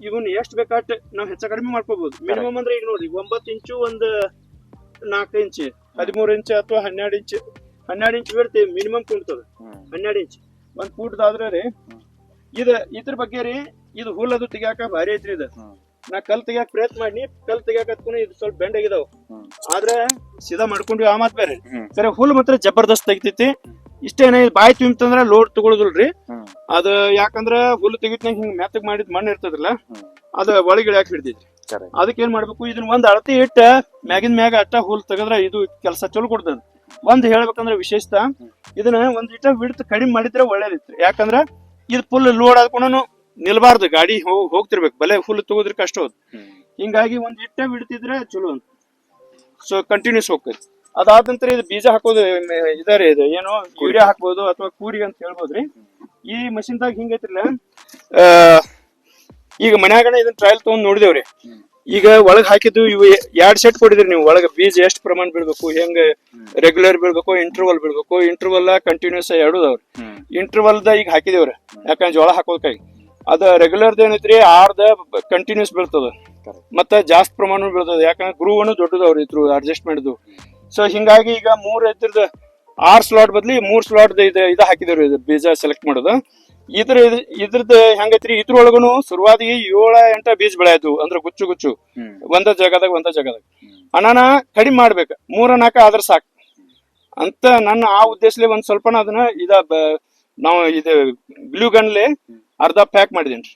ಇವನ್ ಎಷ್ಟ್ ಬೇಕಾಟ್ ನಾವ್ ಹೆಚ್ಚ ಕಡಿಮೆ ಮಾಡ್ಕೋಬಹುದು. ಮಿನಿಮಮ್ ಅಂದ್ರೆ ಈಗ ನೋಡಿ 9 ಇಂಚು, ಒಂದ್ 4 ಇಂಚ್, 13 ಇಂಚ್ ಅಥವಾ 12 ಇಂಚ್ ಬಿಡ್ತಿ ಮಿನಿಮಮ್ ಕುಂಟದ. 12 ಇಂಚ್ ಒಂದ್ ಫೂಟ್ದಾದ್ರೆ ರೀ. ಇದ್ರ ಬಗ್ಗೆ ರೀ, ಇದು ಹುಲ್ ಅದು ತೆಗಿಯಾಕ ಭಾರಿ ಐತ್ರಿ. ಇದು ನಾ ಕಲ್ ತೆಗಿಯಾಕ ಪ್ರಯತ್ನ ಮಾಡಿ, ಕಲ್ ತೆಗಿಯಾಕ ಇದು ಸ್ವಲ್ಪ ಬೆಂಡ್ ಆಗಿದಾವ, ಆದ್ರೆ ಸೀದಾ ಮಾಡ್ಕೊಂಡ್ವಿ. ಆ ಮಾತ್ ಬೇರೆ ಸರಿ, ಹುಲ್ ಮಾತ್ರ ಜಬರ್ದಸ್ತ್ ತೆಗಿತೈತಿ. ಇಷ್ಟೇನ ಬಾಯಿ ತುಂಬಿತಂದ್ರ ಲೋಡ್ ತಗೊಳುದಿಲ್ರಿ. ಅದ ಯಾಕಂದ್ರ ಹುಲ್ಲು ತೆಗಿತ್ನಾಗ ಹಿಂಗ್ ಮೆತ್ತಗ್ ಮಾಡಿದ್ ಮಣ್ಣು ಇರ್ತದ್ರಲ್ಲ, ಅದ ಒಳಗಿಳಿ ಯಾಕೆ ಹಿಡ್ತೈತಿ. ಅದಕ್ಕೆ ಏನ್ ಮಾಡ್ಬೇಕು, ಇದನ್ನ ಒಂದ್ ಅಳತಿ ಇಟ್ಟ ಮ್ಯಾಗಿನ ಮ್ಯಾಗ ಅಟ್ಟ ಹುಲ್ ತೆಗದ್ರ ಇದು ಕೆಲಸ ಚಲೋ ಕೊಡ್ತದ. ಒಂದ್ ಹೇಳ್ಬೇಕಂದ್ರ ವಿಶೇಷತ, ಇದನ್ನ ಒಂದ್ ಇಟ್ಟ ಬಿಡ್ತ ಕಡಿಮೆ ಮಾಡಿದ್ರೆ ಒಳ್ಳೇದಿತ್ತು. ಯಾಕಂದ್ರ ಇದು ಫುಲ್ ಲೋಡ್ ಆದ್ಕೊಂಡು ನಿಲ್ಬಾರ್ದು, ಗಾಡಿ ಹೋಗ್ತಿರ್ಬೇಕು, ಬಲೆ ಹುಲ್ಲು ತಗೋದ್ರ ಕಷ್ಟ ಹೋದ್. ಹಿಂಗಾಗಿ ಒಂದ್ ಇಟ್ಟ ಬಿಡ್ತಿದ್ರೆ ಚಲೋ ಅಂತ. ಸೊ ಕಂಟಿನ್ಯೂಸ್ ಹೋಗ್ತೈತಿ. ಅದಾದ ನಂತರ ಇದು ಬೀಜ ಹಾಕೋದು ಇದಾರೆ, ಇದು ಏನು ಯೂರಿಯಾ ಹಾಕ್ಬೋದು ಅಥವಾ ಕೂರಿ ಅಂತ ಹೇಳ್ಬೋದ್ರಿ. ಈ ಮಷಿನ್ದಾಗ ಹಿಂಗೈತಿರ್ಲ, ಈಗ ಮನ್ಯಾಗನ ಇದನ್ನ ಟ್ರಯಲ್ ತಗೊಂಡ್ ನೋಡಿದೇವ್ರಿ. ಈಗ ಒಳಗ್ ಹಾಕಿದ್ದು ಇವು 2 ಸೆಟ್ ಕೊಟ್ಟಿದ್ರಿ ನೀವು. ಒಳಗ ಬೀಜ ಎಷ್ಟು ಪ್ರಮಾಣ ಬೀಳ್ಬೇಕು, ಹೆಂಗ ರೆಗ್ಯುಲರ್ ಬೀಳ್ಬೇಕು, ಇಂಟರ್ವಲ್ ಬೀಳ್ಬೇಕು. ಇಂಟರ್ವಲ್ ಕಂಟಿನ್ಯೂಸ್ 2 ಅದಾವ್ರಿ. ಇಂಟರ್ವಲ್ದ ಈಗ ಹಾಕಿದೇವ್ರಿ, ಯಾಕಂದ್ರೆ ಜೋಳ ಹಾಕೋದಕ್ಕಾಗಿ. ಅದ ರೆಗ್ಯುಲರ್ದ ಏನೈತ್ರಿ 6ದ ಕಂಟಿನ್ಯೂಸ್ ಬೀಳ್ತದ, ಮತ್ತೆ ಜಾಸ್ತಿ ಪ್ರಮಾಣ ಬೀಳ್ತದ. ಯಾಕಂದ್ರೆ ಗ್ರೂವನು ದೊಡ್ಡದವ್ರಿ ಇದ್ರು ಅಡ್ಜಸ್ಟ್ಮೆಂಟ್. ಸೊ ಹಿಂಗಾಗಿ ಈಗ 3 ಇದ್ರದ 6 ಸ್ಲಾಟ್ ಬದ್ಲಿ 3 ಸ್ಲಾಟ್ ಇದು ಹಾಕಿದೇವ್ರಿ. ಇದು ಬೀಜ ಸೆಲೆಕ್ಟ್ ಮಾಡೋದು. ಇದ್ರದ್ದು ಹೆಂಗೈತ್ರಿ ಇದ್ರೊಳಗುನು ಶುರುವಾದಿಗೆ 7-8 ಬೀಜ ಬೆಳೆಯದು ಅಂದ್ರ ಗುಚ್ಚು ಒಂದ ಜಾಗದಾಗ ಅನಾನ ಕಡಿಮೆ ಮಾಡ್ಬೇಕ 3-4 ಆದ್ರ ಸಾಕು ಅಂತ ನನ್ನ ಆ ಉದ್ದೇಶಲೆ ಒಂದ್ ಸ್ವಲ್ಪನ ಅದನ್ನ ನಾವು ಇದು ಗ್ಲೂ ಗನ್ಲೆ ಅರ್ಧ ಪ್ಯಾಕ್ ಮಾಡಿದೇನ್ರಿ.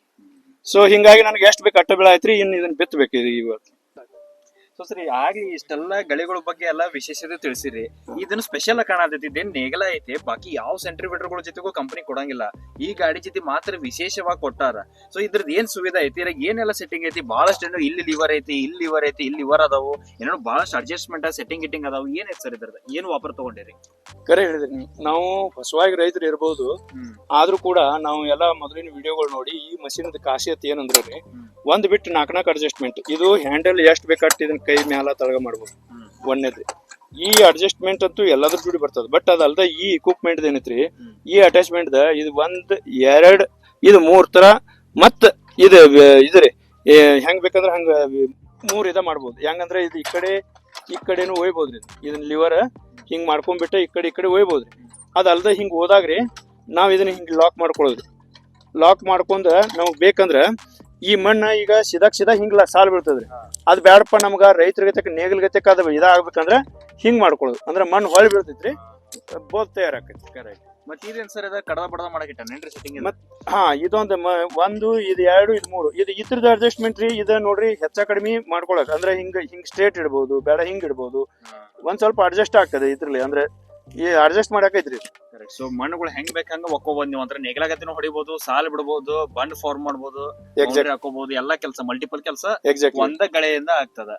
ಸೊ ಹಿಂಗಾಗಿ ನನಗೆ ಎಷ್ಟು ಬೇಕು ಅಟ್ಟ ಬೆಳೆ ಆಯ್ತ್ರಿ. ಇನ್ನು ಇದನ್ನ ಬಿತ್ತಬೇಕು ಇವತ್ತು. ಸೊ ಸರಿ ಆಗ್ಲಿ ಇಷ್ಟೆಲ್ಲ ಗಳೆಗಳ ಬಗ್ಗೆ ಎಲ್ಲ ವಿಶೇಷತೆ ತಿಳಿಸಿರಿ. ಇದನ್ನ ಸ್ಪೆಷಲ್ ಕಾಣತೈತಿ, ಇದೇನ್ ನೇಗಲ ಐತಿ, ಬಾಕಿ ಯಾವ ಸೆಂಟ್ರಿಬ್ಯೂಟರ್ ಗಳ ಜೊತೆಗೂ ಕಂಪನಿ ಕೊಡಂಗಿಲ್ಲ. ಈ ಗಾಡಿ ಜೊತೆ ಮಾತ್ರ ವಿಶೇಷವಾಗಿ ಕೊಟ್ಟಾರ. ಸೊ ಇದ್ರದ್ದು ಏನ್ ಸುವಿಧಾ ಐತಿ, ಇದ್ರಾಗ ಏನೆಲ್ಲ ಸೆಟ್ಟಿಂಗ್ ಐತಿ, ಬಹಳಷ್ಟು ಏನೋ ಇಲ್ಲಿ ಲಿವರ್ ಐತಿ, ಇಲ್ಲಿ ಲಿವರ್ ಅದಾವು, ಏನೋ ಬಹಳಷ್ಟು ಅಡ್ಜಸ್ಟ್ಮೆಂಟ್ ಸೆಟ್ಟಿಂಗ್ ಗಿಟ್ಟಿಂಗ್ ಅದಾವು. ಏನ್ ಐತಿ ಸರ್ ಇದ್ರದ್ದು, ಏನು ವಾಪರ್ ತಗೊಂಡಿರಿ? ಕರೆ ಹೇಳಿದ್ರಿ ನಾವು ಹೊಸವಾಗಿ ರೈತರು ಇರ್ಬೋದು, ಆದ್ರೂ ಕೂಡ ನಾವು ಎಲ್ಲಾ ಮೊದಲಿನ ವಿಡಿಯೋಗಳು ನೋಡಿ ಈ ಮಷೀನ್ ಖಾಸಿಯತ್ ಏನಂದ್ರಿ, ಒಂದ್ ಬಿಟ್ಟು 4 ಅಡ್ಜಸ್ಟ್ಮೆಂಟ್. ಇದು ಹ್ಯಾಂಡಲ್ ಎಷ್ಟ್ ಬೇಕಾಟ್ ಇದನ್ನ ಕೈ ಮ್ಯಾಲ ತಳಗ ಮಾಡ್ಬೋದು. ಒಂದೇದ್ರಿ ಈ ಅಡ್ಜಸ್ಟ್ಮೆಂಟ್ ಅಂತೂ ಎಲ್ಲಾದ್ರೂ ಜೋಡಿ ಬರ್ತದ. ಬಟ್ ಅದಲ್ದ ಈ ಇಕ್ವಿಪ್ಮೆಂಟ್ ಏನೈತ್ರಿ, ಈ ಅಟ್ಯಾಚ್ಮೆಂಟ್ ಇದು 1, 2, ಇದು 3 ತರ ಮತ್ತ ಇದ್ರಿ ಹೆಂಗ್ ಬೇಕಂದ್ರ ಹಂಗ 3 ಮಾಡ್ಬೋದು. ಹೆಂಗಂದ್ರ ಇದು ಈ ಕಡೆನು ಒಯ್ಬೋದ್ರಿ. ಇದನ್ನ ಲಿವರ್ ಹಿಂಗ್ ಮಾಡ್ಕೊಂಡ್ಬಿಟ್ಟು ಈ ಕಡೆ ಒಯ್ಬೋದ್ರಿ. ಅದಲ್ದ ಹಿಂಗ್ ಹೋದಾಗ್ರಿ ನಾವ್ ಇದನ್ನ ಹಿಂಗ್ ಲಾಕ್ ಮಾಡ್ಕೊಳ್ಳೋದ್ರಿ. ಲಾಕ್ ಮಾಡ್ಕೊಂಡ ನಮಗ್ ಬೇಕಂದ್ರ ಈ ಮಣ್ಣ ಈಗ ಸಿದಾ ಹಿಂಗ್ಲ ಸಾಲ್ ಬೀಳ್ತದ್ರಿ. ಅದ್ ಬ್ಯಾಡಪ್ಪ ನಮ್ಗ ರೈತರ ಗತಕ್ ನೇಗಲ್ ಗತಕ್ ಅದ ಇದಾಗ್ಬೇಕಂದ್ರ ಹಿಂಗ್ ಮಾಡ್ಕೊಳ್ಳೋದು. ಅಂದ್ರ ಮಣ್ಣು ಹೊಳಿ ಬೀಳ್ತೈತ್ರಿ, ಬೋದ್ ತಯಾರಾಕೈತಿ. ಕರೆಕ್ಟ್. ಮತ್ ಇದೇನ್ ಸರ್ ಇದ ಕಡದ ಬಡದ ಮಾಡಕಿಟ್ಟೇನ್ರಿ ಸೆಟ್ಟಿಂಗ್? ಮತ್ ಇದೊಂದು 1, ಇದು 2, ಇದು 3 ಇದ್ರದ್ದು ಅಡ್ಜಸ್ಟ್ಮೆಂಟ್ ರೀ. ಇದ ನೋಡ್ರಿ ಹೆಚ್ಚ ಕಡಿಮೆ ಮಾಡ್ಕೊಳಕ್ ಅಂದ್ರೆ ಹಿಂಗ್ ಸ್ಟ್ರೇಟ್ ಇಡ್ಬೋದು, ಬೇಡ ಹಿಂಗ್ ಇಡ್ಬೋದು. ಒಂದ್ ಸ್ವಲ್ಪ ಅಡ್ಜಸ್ಟ್ ಆಗ್ತದೆ ಇದ್ರಲ್ಲಿ, ಅಂದ್ರೆ ಈ ಅಡ್ಜಸ್ಟ್ ಮಾಡಕೈತ್ರಿ. ಸೊ ಮಣ್ಣುಗಳು ಹೆಂಗ್ ಬೇಕಂಗ ಒಕ್ಕೋಬಹುದು ನೀವು. ಅಂದ್ರೆ ನೇಗಲಾಗತ್ತಿನೂ ಹೊಡಿಬಹುದು, ಸಾಲ್ ಬಿಡಬಹುದು, ಬಂಡ್ ಫಾರ್ಮ್ ಮಾಡಬಹುದು, ಹಾಕೋಬಹುದು, ಎಲ್ಲಾ ಕೆಲಸ ಮಲ್ಟಿಪಲ್ ಕೆಲಸ ಒಂದ ಗಳೆಯಿಂದ ಆಗ್ತದ.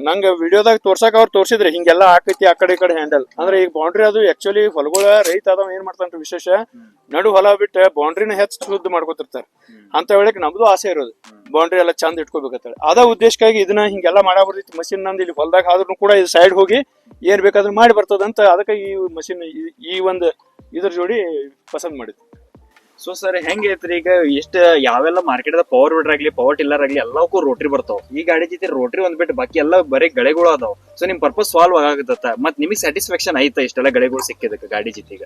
ನಂಗ ವಿಡಿಯೋದಾಗ ತೋರ್ಸಕ್ ಅವ್ರು ತೋರ್ಸಿದ್ರಿ ಹಿಂಗೆಲ್ಲಾ ಆಕೈತಿ ಆ ಕಡೆ ಹ್ಯಾಂಡಲ್. ಅಂದ್ರೆ ಈಗ ಬೌಂಡ್ರಿ ಅದು ಆಕ್ಚುಲಿ ಹೊಲಗಳ ರೈತ ಅದಾವ ಏನ್ ಮಾಡ್ತಾನ್ರಿ ವಿಶೇಷ ನಡು ಹೊಲ ಬಿಟ್ಟು ಬೌಂಡ್ರಿನ ಹೆಚ್ಚು ಶುದ್ಧ ಮಾಡ್ಕೊತಿರ್ತಾರ. ಅಂತ ವೇಳೆಗೆ ನಮ್ದು ಆಸೆ ಇರೋದು ಬೌಂಡ್ರಿ ಎಲ್ಲ ಚಂದ ಇಟ್ಕೋಬೇಕಂತ. ಅದ ಉದ್ದೇಶಕ್ಕಾಗಿ ಇದನ್ನ ಹಿಂಗೆಲ್ಲಾ ಮಾಡಾಬರ್ತೈತಿ ಮಷಿನ್. ನಂದು ಇಲ್ಲಿ ಹೊಲದಾಗ ಆದ್ರೂ ಕೂಡ ಇದು ಸೈಡ್ ಹೋಗಿ ಏನ್ ಬೇಕಾದ್ರೂ ಮಾಡಿ ಬರ್ತದಂತ ಅದಕ್ಕೆ ಈ ಮಷಿನ್ ಈ ಒಂದು ಇದ್ರ ಜೋಡಿ ಪಸಂದ್ ಮಾಡಿದ್ವಿ. ಸೊ ಸರ್ ಹೆಂಗ್ ಐತ್ರಿ ಈಗ ಎಷ್ಟ್ ಯಾವೆಲ್ಲ ಮಾರ್ಕೆಟ್ ಪವರ್ ವಿಡರ್ ಆಗ್ಲಿ ಪವರ್ ಟಿಲ್ಲರ್ ಆಗ್ಲಿ ಎಲ್ಲಕ್ಕೂ ರೋಟ್ರಿ ಬರ್ತಾವ. ಈ ಗಾಡಿ ಜೊತೆ ರೋಟ್ರಿ ಒಂದ್ ಬಿಟ್ಟು ಬಾಕಿ ಎಲ್ಲ ಬರೀ ಗಳೆಗಳು ಅದಾವ. ಸೊ ನಿಮ್ ಪರ್ಪಸ್ ಸಾಲ್ವ್ ಆಗತ್ತ. ಮತ್ ನಿಮಗ್ ಸ್ಯಾಟಿಸ್ಫ್ಯಾಕ್ಷನ್ ಐತಾ ಇಷ್ಟೆಲ್ಲ ಗಳೆಗಳು ಸಿಕ್ಕಿದಕ್ಕೆ ಗಾಡಿ ಜೊತೆಗ?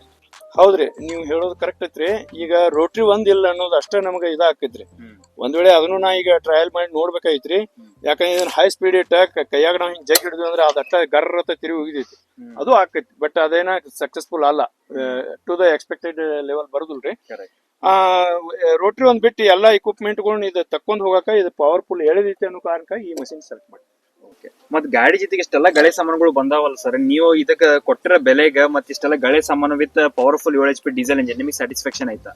ಹೌದ್ರಿ, ನೀವು ಹೇಳೋದು ಕರೆಕ್ಟ್ ಐತ್ರಿ. ಈಗ ರೋಟ್ರಿ ಒಂದ್ ಇಲ್ಲ ಅನ್ನೋದು ಅಷ್ಟೇ ನಮ್ಗೆ ಇದಾಕೈತ್ರಿ. ಒಂದ್ ವೇಳೆ ಅದನ್ನು ನಾ ಈಗ ಟ್ರಯಲ್ ಮಾಡಿ ನೋಡ್ಬೇಕಾಯ್ತ್ರಿ. ಯಾಕಂದ್ರೆ ಇದನ್ನ ಹೈ ಸ್ಪೀಡ್ ಇಟ್ಟ ಕೈಯಾಗ ನಾವ್ ಹಿಂಗ್ ಜಗ್ ಹಿಡಿದ್ವಿ ಅಂದ್ರೆ ಅದಟ್ಟ ಗರ್ರತ ತಿರುಗಿ ಹೋಗಿದೈತಿ, ಅದು ಆಕೈತಿ. ಬಟ್ ಅದೇನ ಸಕ್ಸಸ್ಫುಲ್ ಅಲ್ಲ, ಟು ದ ಎಕ್ಸ್ಪೆಕ್ಟೆಡ್ ಲೆವೆಲ್ ಬರುದಿಲ್ರಿ. ರೋಟ್ರಿ ಒಂದ್ ಬಿಟ್ಟು ಎಲ್ಲಾ ಇಕ್ವಿಪ್ಮೆಂಟ್ ಗಳನ್ನ ಇದು ತಕ್ಕೊಂಡ್ ಹೋಗಾಕ ಇದು ಪವರ್ಫುಲ್ ಎಳೆದೈತಿ ಅನ್ನೋ ಕಾರಣಕ್ಕ ಈ ಮಷಿನ್ ಸೆಲೆಕ್ಟ್ ಮಾಡಿ. ಮತ್ ಗಾಡಿ ಜೊತೆಗೆ ಇಷ್ಟೆಲ್ಲ ಗಳೆ ಸಾಮಾನುಗಳು ಬಂದಾವಲ್ಲ ಸರ್, ನೀವು ಇದಕ್ಕೆ ಕೊಟ್ಟಿರೋ ಬೆಲೆಗ ಮತ್ ಇಷ್ಟೆಲ್ಲ ಗಳೆ ಸಾಮಾನು with powerful 7 HP diesel engine ನಿಮಗೆ ಸ್ಯಾಟಿಸ್ಫ್ಯಾಕ್ಷನ್ ಆಯ್ತಾ?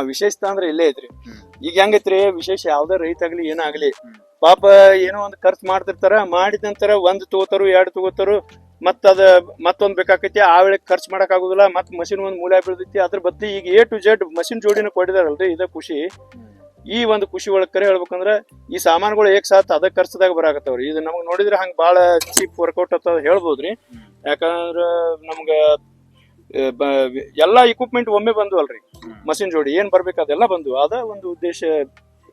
ವಿಶೇಷತೆ ಅಂದ್ರೆ ಇಲ್ಲೇ ಐತ್ರಿ. ಈಗ ಹೆಂಗೈತ್ರಿ, ವಿಶೇಷ ಯಾವ್ದಾರ ರೈತ ಆಗ್ಲಿ ಏನಾಗ್ಲಿ ಪಾಪ ಏನೋ ಒಂದ್ ಖರ್ಚು ಮಾಡ್ತಿರ್ತಾರ, ಮಾಡಿದ ನಂತರ 1 ತಗೋತಾರು 2 ತಗೋತಾರು, ಮತ್ತೊಂದ್ ಬೇಕಾಕೈತಿ. ಆ ವೇಳೆ ಖರ್ಚು ಮಾಡಕ್ ಆಗುದಿಲ್ಲ, ಮತ್ ಮಷಿನ್ ಒಂದ್ ಮೂಲೆ ಬೀಳ್ತೈತಿ. ಅದ್ರ ಬದ್ಲಿ ಈಗ A to Z ಮಷಿನ್ ಜೋಡಿನ ಕೊಟ್ಟಿದಾರಲ್ರಿ, ಇದ ಖುಷಿ. ಈ ಒಂದು ಖುಷಿ ಒಳಗ್ ಕರೆ ಹೇಳ್ಬೇಕಂದ್ರ ಈ ಸಾಮಾನುಗಳು ಏಕ್ ಸಾತ್ ಅದ ಖರ್ಚದಾಗ ಬರಾಕತ್ತವ್ರಿ. ಇದು ನಮಗ್ ನೋಡಿದ್ರೆ ಹಂಗ ಬಾಳ ಚೀಪ್ ವರ್ಕೌಟ್ ಅಂತ ಹೇಳ್ಬೋದ್ರಿ. ಯಾಕಂದ್ರ ನಮ್ಗ ಎಲ್ಲಾ ಇಕ್ವಿಪ್ಮೆಂಟ್ ಒಮ್ಮೆ ಬಂದು ಅಲ್ರಿ, ಮಷಿನ್ ಜೋಡಿ ಏನ್ ಬರ್ಬೇಕು ಅದೆಲ್ಲ ಬಂದು. ಅದ ಒಂದು ಉದ್ದೇಶ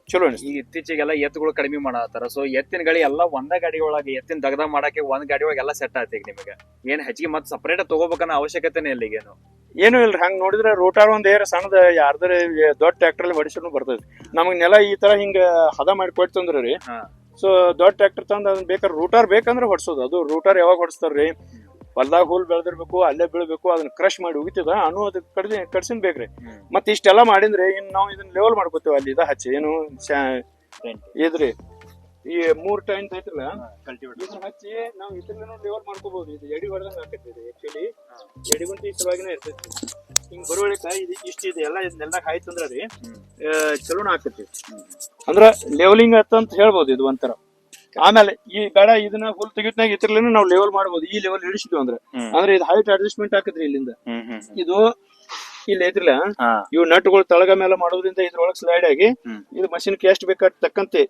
ಚಲೋ ಅನಿಸ್ತು. ಈಗ ಇತ್ತೀಚೆಗೆಲ್ಲ ಎತ್ತುಗಳು ಕಡಿಮೆ ಮಾಡತ್ತಾರ. ಸೊ ಎತ್ತಿನ ಗಾಡಿ ಎಲ್ಲ ಒಂದ ಗಾಡಿ ಒಳಗೆ ಎತ್ತಿನ ದಗದ ಮಾಡಕ್ಕೆ ಒಂದ್ ಗಾಡಿ ಒಳಗೆ ಎಲ್ಲ ಸೆಟ್ ಆಯ್ತು. ಈಗ ನಿಮಗೆ ಏನ್ ಹೆಚ್ಚಿಗೆ ಮತ್ ಸಪರೇಟ್ ತಗೋಬೇಕನ್ನೋ ಅವಶ್ಯಕತೆನೇ ಇಲ್ಲ. ಈಗೇನು ಏನು ಇಲ್ರಿ. ಹಂಗ ನೋಡಿದ್ರೆ ರೋಟಾರ್ ಒಂದ್ ಏರ್ ಸಣ್ಣದ ಯಾರ್ದಾರ ದೊಡ್ಡ ಟ್ರ್ಯಾಕ್ಟರ್ ಅಲ್ಲಿ ಹೊಡಿಸೋನು ಬರ್ತೈತಿ. ನಮಗ್ ನೆಲ ಈ ತರ ಹಿಂಗ ಹದ ಮಾಡಿ ಕೊಡ್ತಂದ್ರಿ. ಸೊ ದೊಡ್ಡ ಟ್ರ್ಯಾಕ್ಟರ್ ತಂದ್ ಅದನ್ನ ಬೇಕಾದ್ರೆ ರೂಟಾರ್ ಬೇಕಂದ್ರೆ ಹೊಡ್ಸೋದು. ಅದು ರೂಟಾರ್ ಯಾವಾಗ ಹೊಡಿಸ್ತಾರ್ರಿ, ಹೊಲ್ದಾಗ ಹುಲ್ ಬೆಳೆದಿರ್ಬೇಕು, ಅಲ್ಲೇ ಬೀಳ್ಬೇಕು, ಅದನ್ನ ಕ್ರಶ್ ಮಾಡಿ ಉಗಿತದ ಅನ್ನೋ ಅದ್ ಕಡ್ಸಿನ್ ಬೇಕ್ರಿ. ಮತ್ ಇಷ್ಟೆಲ್ಲಾ ಮಾಡಿದ್ರೆ ಇನ್ ನಾವ್ ಇದನ್ನ ಲೆವೆಲ್ ಮಾಡ್ಕೋತೇವೆ. ಅಲ್ಲಿ ಇದ ಹಚ್ಚಿ ಏನು ಇದ್ರಿ ಈ 3 ಟೈಮ್ ಐತ್ರಲ್ಲ ಇದನ್ನ ಹಚ್ಚಿ ನಾವ್ ಇದ್ರಲ್ಲೂ ಲೆವೆಲ್ ಮಾಡ್ಕೋಬಹುದು. ಇದು ಎಡಿ ಹೊಡೆದಂಗ ಆಕೈತಿ. ಆಕ್ಚುಲಿ ಎಡಿಗುಂಟಿ ಇಷ್ಟವಾಗಿನ ಇರ್ತೈತಿ. ಹಿಂಗ್ ಬರುವಳಿಕ ಇದು ಇಷ್ಟ ಇದೆ ಎಲ್ಲ ಇದನ್ನೆಲ್ಲ ಆಯ್ತಂದ್ರ ರೀ ಚಲೋನ ಆಕೈತಿ. ಅಂದ್ರ ಲೆವೆಲಿಂಗ್ ಅಂತ ಹೇಳ್ಬೋದು ಇದು ಒಂಥರ. ಆಮೇಲೆ ಈ ಬೇಡ ಇದನ್ನ ಹುಲ್ ತೆಗಿತ್ನಾಗ ಇದ್ರಲೇನು ನಾವು ಲೆವೆಲ್ ಮಾಡ್ಬೋದು. ಈ ಲೆವೆಲ್ ಇಳಿಸಿದ್ವಿ ಅಂದ್ರೆ ಇದು ಹೈಟ್ ಅಡ್ಜಸ್ಟ್ಮೆಂಟ್ ಆಕತ್ರಿ. ಇಲ್ಲಿಂದ ಇದು ಇಲ್ಲಿ ಐತ್ರಲ್ಲ, ಇವು ನಟ್ಗಳು ತಳಗ ಮೇಲೆ ಮಾಡೋದ್ರಿಂದ ಇದ್ರೊಳಗ್ ಸ್ಲೈಡ್ ಆಗಿ ಇದು ಮಷಿನ್ ಎಷ್ಟು ಬೇಕಾದ ತಕ್ಕಂತೆ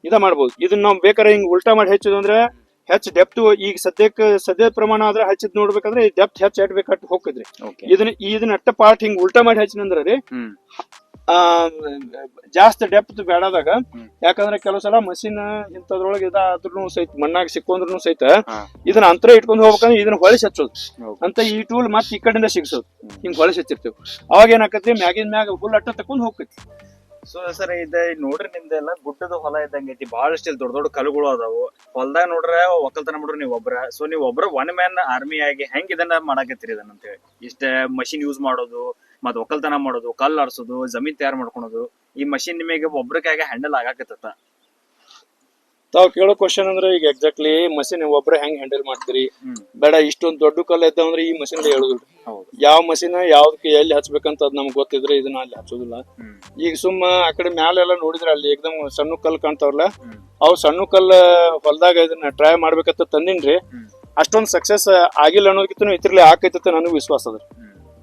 ಇದ ಮಾಡ್ಬೋದು. ಇದನ್ನ ನಾವ್ ಬೇಕಾದ್ರೆ ಹಿಂಗ್ ಉಲ್ಟಾ ಮಾಡಿ ಹೆಚ್ಚಿದ್ವಿ ಅಂದ್ರೆ ಹೆಚ್ಚು ಡೆಪ್ತ್. ಈಗ ಸದ್ಯದ ಪ್ರಮಾಣ ಆದ್ರೆ ಹಚ್ಚಿದ್ ನೋಡ್ಬೇಕಂದ್ರೆ ಡೆಪ್ತ್ ಹೆಚ್ಚು ಎಟ್ ಬೇಕಾಟ್ ಹೋಗ್ತದ್ರಿ. ಇದನ್ನ ಅಟ್ಟ ಪಾರ್ಟ್ ಹಿಂಗ್ ಉಲ್ಟಾ ಮಾಡಿ ಹಚ್ಚಿನಂದ್ರ ರೀ ಜಾಸ್ತಿ ಡೆಪ್ತ್ ಬೇಡದಾಗ, ಯಾಕಂದ್ರೆ ಕೆಲವು ಸಲ ಮಷಿನ್ ಇಂಥದ್ರೊಳಗೆ ಇದಾದ್ರೂ ಸಹಿತ ಮಣ್ಣಾಗ ಸಿಕ್ಕೊಂಡ್ರು ಸಹಿತ ಇದನ್ನ ಅಂತರ ಇಟ್ಕೊಂಡು ಹೋಗ್ಬೇಕಂದ್ರೆ ಇದನ್ನ ಹೊಳಿಸಿ ಹಚ್ಚೋದು ಅಂತ ಈ ಟೂಲ್ ಮತ್ತೆ ಈ ಕಡೆಯಿಂದ ಸಿಗ್ಸೋದು, ಹಿಂಗ್ ಹೊಳಿಸಿ ಹಚ್ಚಿರ್ತೇವೆ. ಅವಾಗ ಏನಾಕತಿ ಮ್ಯಾಗಿನ ಮ್ಯಾಗ ಫುಲ್ ಅಟ್ಟ ತಕೊಂಡ್ ಹೋಗ್ತೈತಿ. ಸೊ ಸರ್ ಇದ ನೋಡ್ರಿ ನಿಮ್ದೆಲ್ಲ ಗುಡ್ಡದ ಹೊಲ ಇದ್ದಂಗ ಐತಿ, ಬಹಳಷ್ಟು ಇಲ್ಲಿ ದೊಡ್ಡ ದೊಡ್ಡ ಕಲ್ಲುಗಳು ಅದಾವು. ಹೊಲದಾಗ ನೋಡ್ರ ಒಕ್ಕಲ್ತನ ಮಾಡ್ರಿ ನೀವ್ ಒಬ್ರ. ಸೊ ನೀವ್ ಒಬ್ರ ಒನ್ ಮ್ಯಾನ್ ಆರ್ಮಿ ಆಗಿ ಹೆಂಗ್ ಇದನ್ನ ಮಾಡಾಕತ್ತೀರಿ ಇದನ್ನ ಅಂತ ಹೇಳಿ, ಇಷ್ಟ ಮಷಿನ್ ಯೂಸ್ ಮಾಡೋದು, ಮತ್ ಒಕ್ಕಲ್ತನ ಮಾಡೋದು, ಕಲ್ಲು ಆರ್ಸೋದು, ಜಮೀನ್ ತಯಾರು ಮಾಡ್ಕೊಳೋದು, ಈ ಮಷಿನ್ ನಿಮಗೆ ಒಬ್ರಕ್ಕಾಗಿ ಹ್ಯಾಂಡಲ್ ಆಗಾಕತ್ತ? ತಾವ್ ಕೇಳೋ ಕ್ವಶನ್ ಅಂದ್ರೆ ಈಗ ಎಕ್ಸಾಕ್ಟ್ಲಿ ಮಷಿನ್ ಒಬ್ರ ಹೆಂಗ್ ಹ್ಯಾಂಡಲ್ ಮಾಡ್ತೀರಿ, ಬೇಡ ಇಷ್ಟೊಂದ್ ದೊಡ್ಡ ಕಲ್ಲು ಇದ್ದಾವಂದ್ರೆ ಈ ಮಷಿನ್ ಹೇಳುದಿಲ್ಲ. ಯಾವ ಮಷಿನ್ ಯಾವ್ದಕ್ಕೆ ಎಲ್ಲಿ ಹಚ್ಬೇಕಂತ ಅದ್ ನಮ್ಗೆ ಗೊತ್ತಿದ್ರೆ ಇದನ್ನ ಅಲ್ಲಿ ಹಚ್ಚೋದಿಲ್ಲ. ಈಗ ಸುಮ್ಮ ಆ ಕಡೆ ಮ್ಯಾಲೆಲ್ಲ ನೋಡಿದ್ರೆ ಅಲ್ಲಿ ಏಕದಮ್ ಸಣ್ಣ ಕಲ್ಲು ಕಾಣ್ತಾವ್ರಲ್ಲ, ಅವ್ ಸಣ್ಣ ಕಲ್ಲ ಹೊಲ್ದಾಗ ಇದನ್ನ ಟ್ರೈ ಮಾಡ್ಬೇಕಂತ ತಂದಿನ್ರಿ. ಅಷ್ಟೊಂದ್ ಸಕ್ಸಸ್ ಆಗಿಲ್ಲ ಅನ್ನೋದಕ್ಕಿಂತ ಇದ್ರಲ್ಲೇ ಆಕೈತ ನನಗೆ ವಿಶ್ವಾಸ ಅದ.